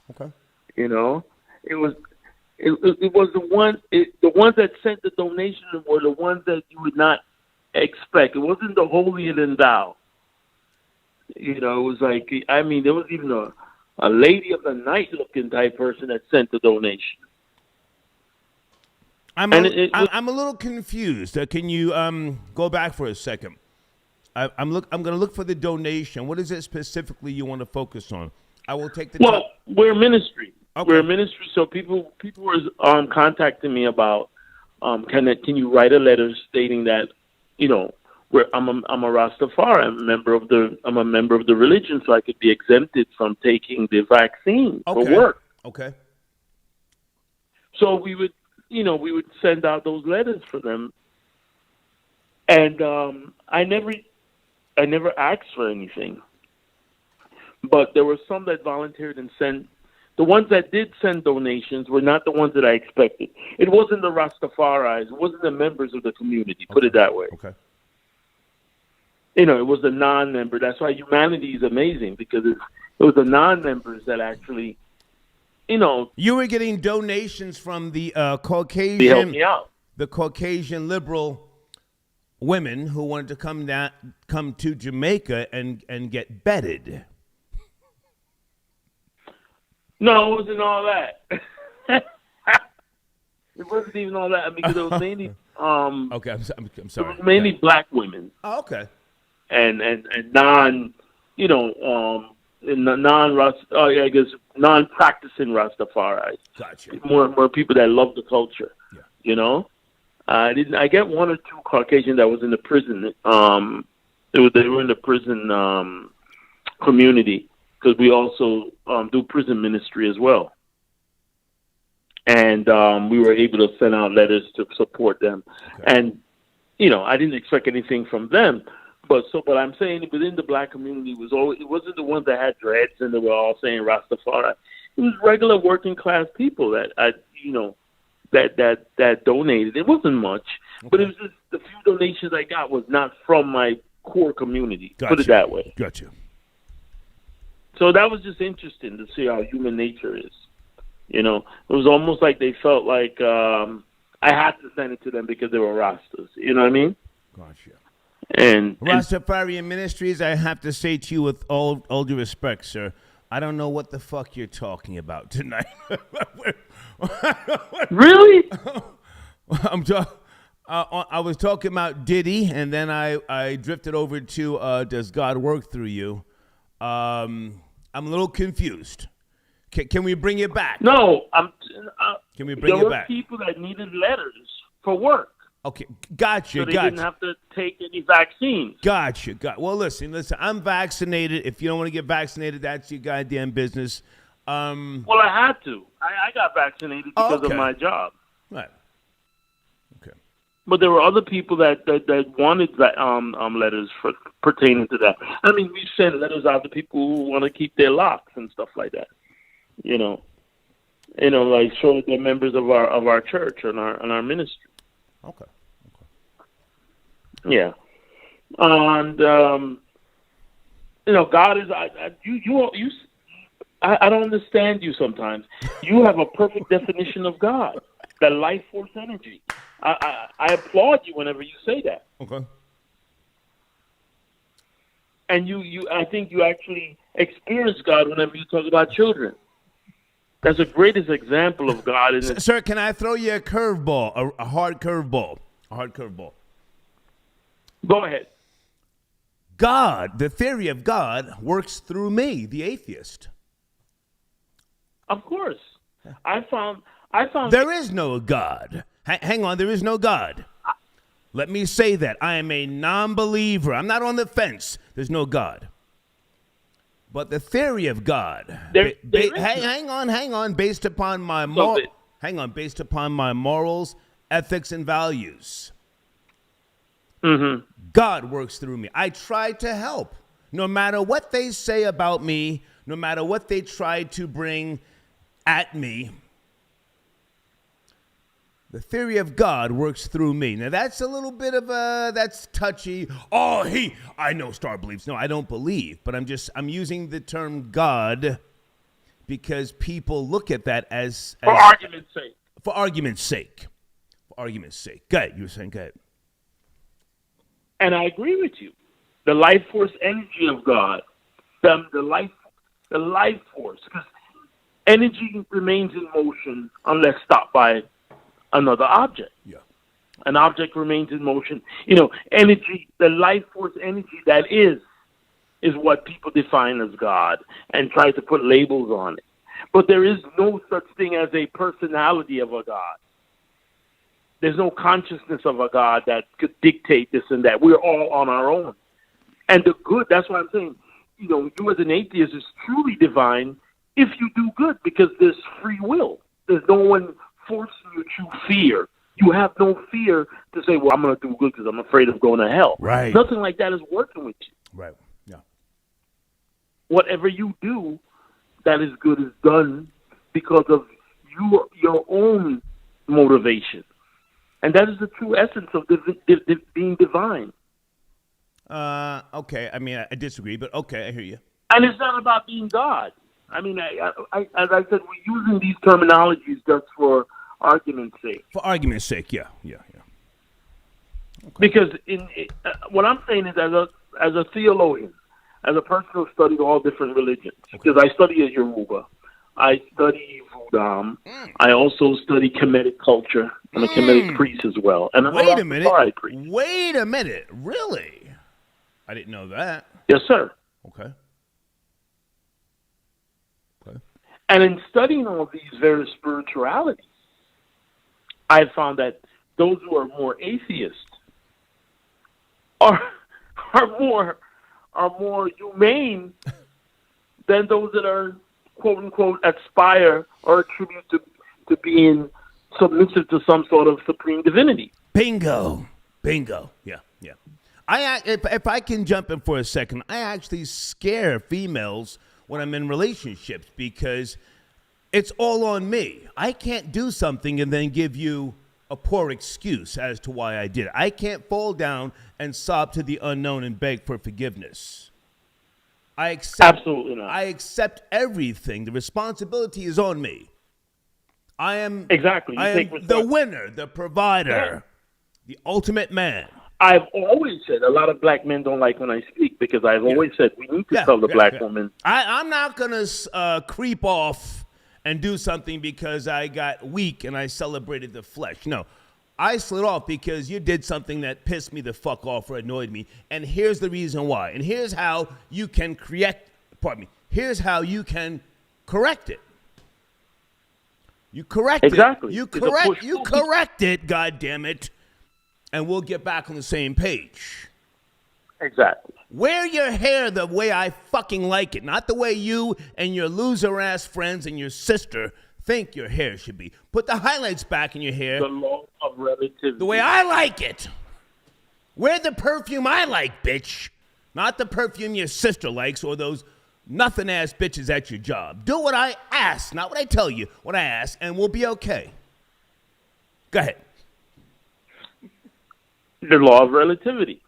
Okay. You know, it was the ones that sent the donation were the ones that you would not expect. It wasn't the holier than thou. You know, it was like, I mean, there was even a lady of the night looking type person that sent the donation. I'm a little confused. Can you go back for a second? I'm going to look for the donation. What is it specifically you want to focus on? I will take the. Well, we're a ministry. Okay. We're a ministry, so people were contacting me about can you write a letter stating that, you know, I'm a Rastafari. I'm a member of the religion, so I could be exempted from taking the vaccine for work. Okay. So we would send out those letters for them, and I never asked for anything. But there were some that volunteered and sent. The ones that did send donations were not the ones that I expected. It wasn't the Rastafaris. It wasn't the members of the community. Put it that way. Okay. You know, it was the non-member. That's why humanity is amazing, because it was the non-members that actually, you know. You were getting donations from the Caucasian. They helped me out. The Caucasian liberal women who wanted to come to Jamaica and get bedded. No, it wasn't all that. It wasn't even all that, because it was mainly okay, I'm sorry. It was mainly black women. Oh, okay. And non, you know, non-practicing Rastafari. Gotcha. More people that love the culture. Yeah. You know, I didn't. I get one or two Caucasian that was in the prison. They were in the prison community because we also do prison ministry as well, and we were able to send out letters to support them. Okay. And I didn't expect anything from them, but I'm saying within the black community it wasn't the ones that had dreads and they were all saying Rastafari. It was regular working class people that that donated. It wasn't much, but it was just the few donations I got was not from my core community. Gotcha. Put it that way. Gotcha. So that was just interesting to see how human nature is. It was almost like they felt like I had to send it to them because they were Rastas. You know what I mean? Gotcha. And Rastafarian Ministries, I have to say to you with all due respect, sir, I don't know what the fuck you're talking about tonight. Really? I was talking about Diddy, and then I drifted over to Does God Work Through You? I'm a little confused. Can we bring it back? No, can we bring it back? There were people that needed letters for work. Okay, gotcha. So they didn't have to take any vaccines. Gotcha. Well, listen. I'm vaccinated. If you don't want to get vaccinated, that's your goddamn business. Well, I had to. I got vaccinated because of my job. Right. Okay. But there were other people that wanted letters pertaining to that. I mean, we send letters out to people who want to keep their locks and stuff like that. Like show that they're members of our church and our ministry. Okay. Yeah, and God is I don't understand you sometimes. You have a perfect definition of God, the life force energy. I applaud you whenever you say that. Okay. And I think you actually experience God whenever you talk about children. That's the greatest example of God. Sir, can I throw you a curveball, a hard curveball? A hard curveball. Go ahead. God, the theory of God, works through me, the atheist. Of course. I found there is no God. Hang on, there is no God. Let me say that. I am a non-believer. I'm not on the fence. There's no God. But the theory of God, hang on, based upon my morals, ethics, and values. Mm-hmm. God works through me. I try to help. No matter what they say about me, no matter what they try to bring at me, the theory of God works through me. Now, that's a little bit of that's touchy. I know Star believes. No, I don't believe. But I'm using the term God because people look at that as for argument's sake. For argument's sake. For argument's sake. Go ahead. You were saying, go ahead. And I agree with you. The life force energy of God, the life force, because energy remains in motion unless stopped by another object. Yeah. An object remains in motion. Energy, the life force energy that is what people define as God and try to put labels on it. But there is no such thing as a personality of a God. There's no consciousness of a God that could dictate this and that. We're all on our own. And the good, that's why I'm saying, you as an atheist is truly divine if you do good because there's free will. There's no one forcing you to fear. You have no fear to say, well, I'm going to do good because I'm afraid of going to hell. Right. Nothing like that is working with you. Right. Yeah. Whatever you do that is good is done because of your own motivation. And that is the true essence of being divine. Okay. I mean, I disagree, but okay, I hear you. And it's not about being God. I mean, as I said, we're using these terminologies just for argument's sake. For argument's sake, yeah. Okay. Because what I'm saying is, as a theologian, as a person who studied all different religions, because I study Yoruba, I study Voodoo, I also study Kemetic culture. I'm a Kemetic priest as well, and I'm Wait a minute. Priest. Wait a minute. Really? I didn't know that. Yes, sir. Okay. And in studying all these various spiritualities, I found that those who are more atheist are more humane than those that are quote unquote aspire or attribute to being submissive to some sort of supreme divinity. Bingo. Yeah. If I can jump in for a second, I actually scare females when I'm in relationships because it's all on me. I can't do something and then give you a poor excuse as to why I did it. I can't fall down and sob to the unknown and beg for forgiveness. Absolutely not. I accept everything. The responsibility is on me. I am the winner, the provider, the ultimate man. I've always said a lot of black men don't like when I speak because I've always said we need to tell the black woman. I'm not going to creep off and do something because I got weak and I celebrated the flesh. No, I slid off because you did something that pissed me the fuck off or annoyed me. And here's the reason why. And here's how you can here's how you can correct it. You correct it. You correct it, God damn it. And we'll get back on the same page. Exactly. Wear your hair the way I fucking like it, not the way you and your loser-ass friends and your sister think your hair should be. Put the highlights back in your hair. The law of relativity. The way I like it. Wear the perfume I like, bitch. Not the perfume your sister likes or those nothing-ass bitches at your job. Do what I ask, not what I tell you, what I ask, and we'll be okay. Go ahead. The law of relativity.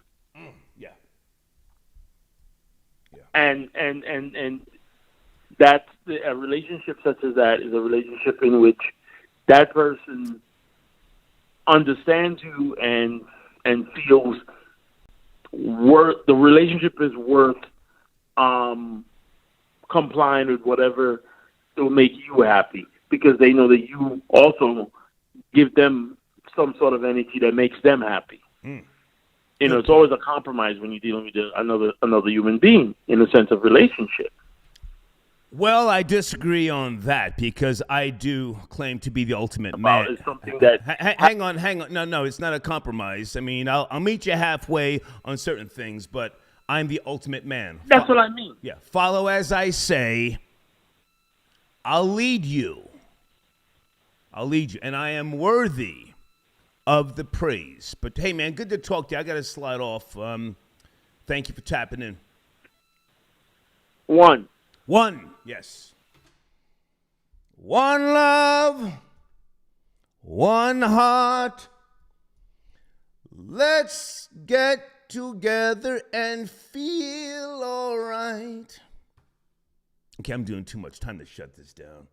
Yeah. And that's a relationship such as that is a relationship in which that person understands you and feels the relationship is worth complying with whatever will make you happy because they know that you also give them some sort of energy that makes them happy. You know, it's always a compromise when you're dealing with another human being in the sense of relationship. Well, I disagree on that because I do claim to be the ultimate man. It's something that hang on. No, it's not a compromise. I mean, I'll meet you halfway on certain things, but I'm the ultimate man. That's what I mean. Yeah, follow as I say. I'll lead you, and I am worthy of the praise. But hey, man, good to talk to you. I got to slide off. Thank you for tapping in. One. Yes. One love, one heart. Let's get together and feel all right. Okay, I'm doing too much. Time to shut this down.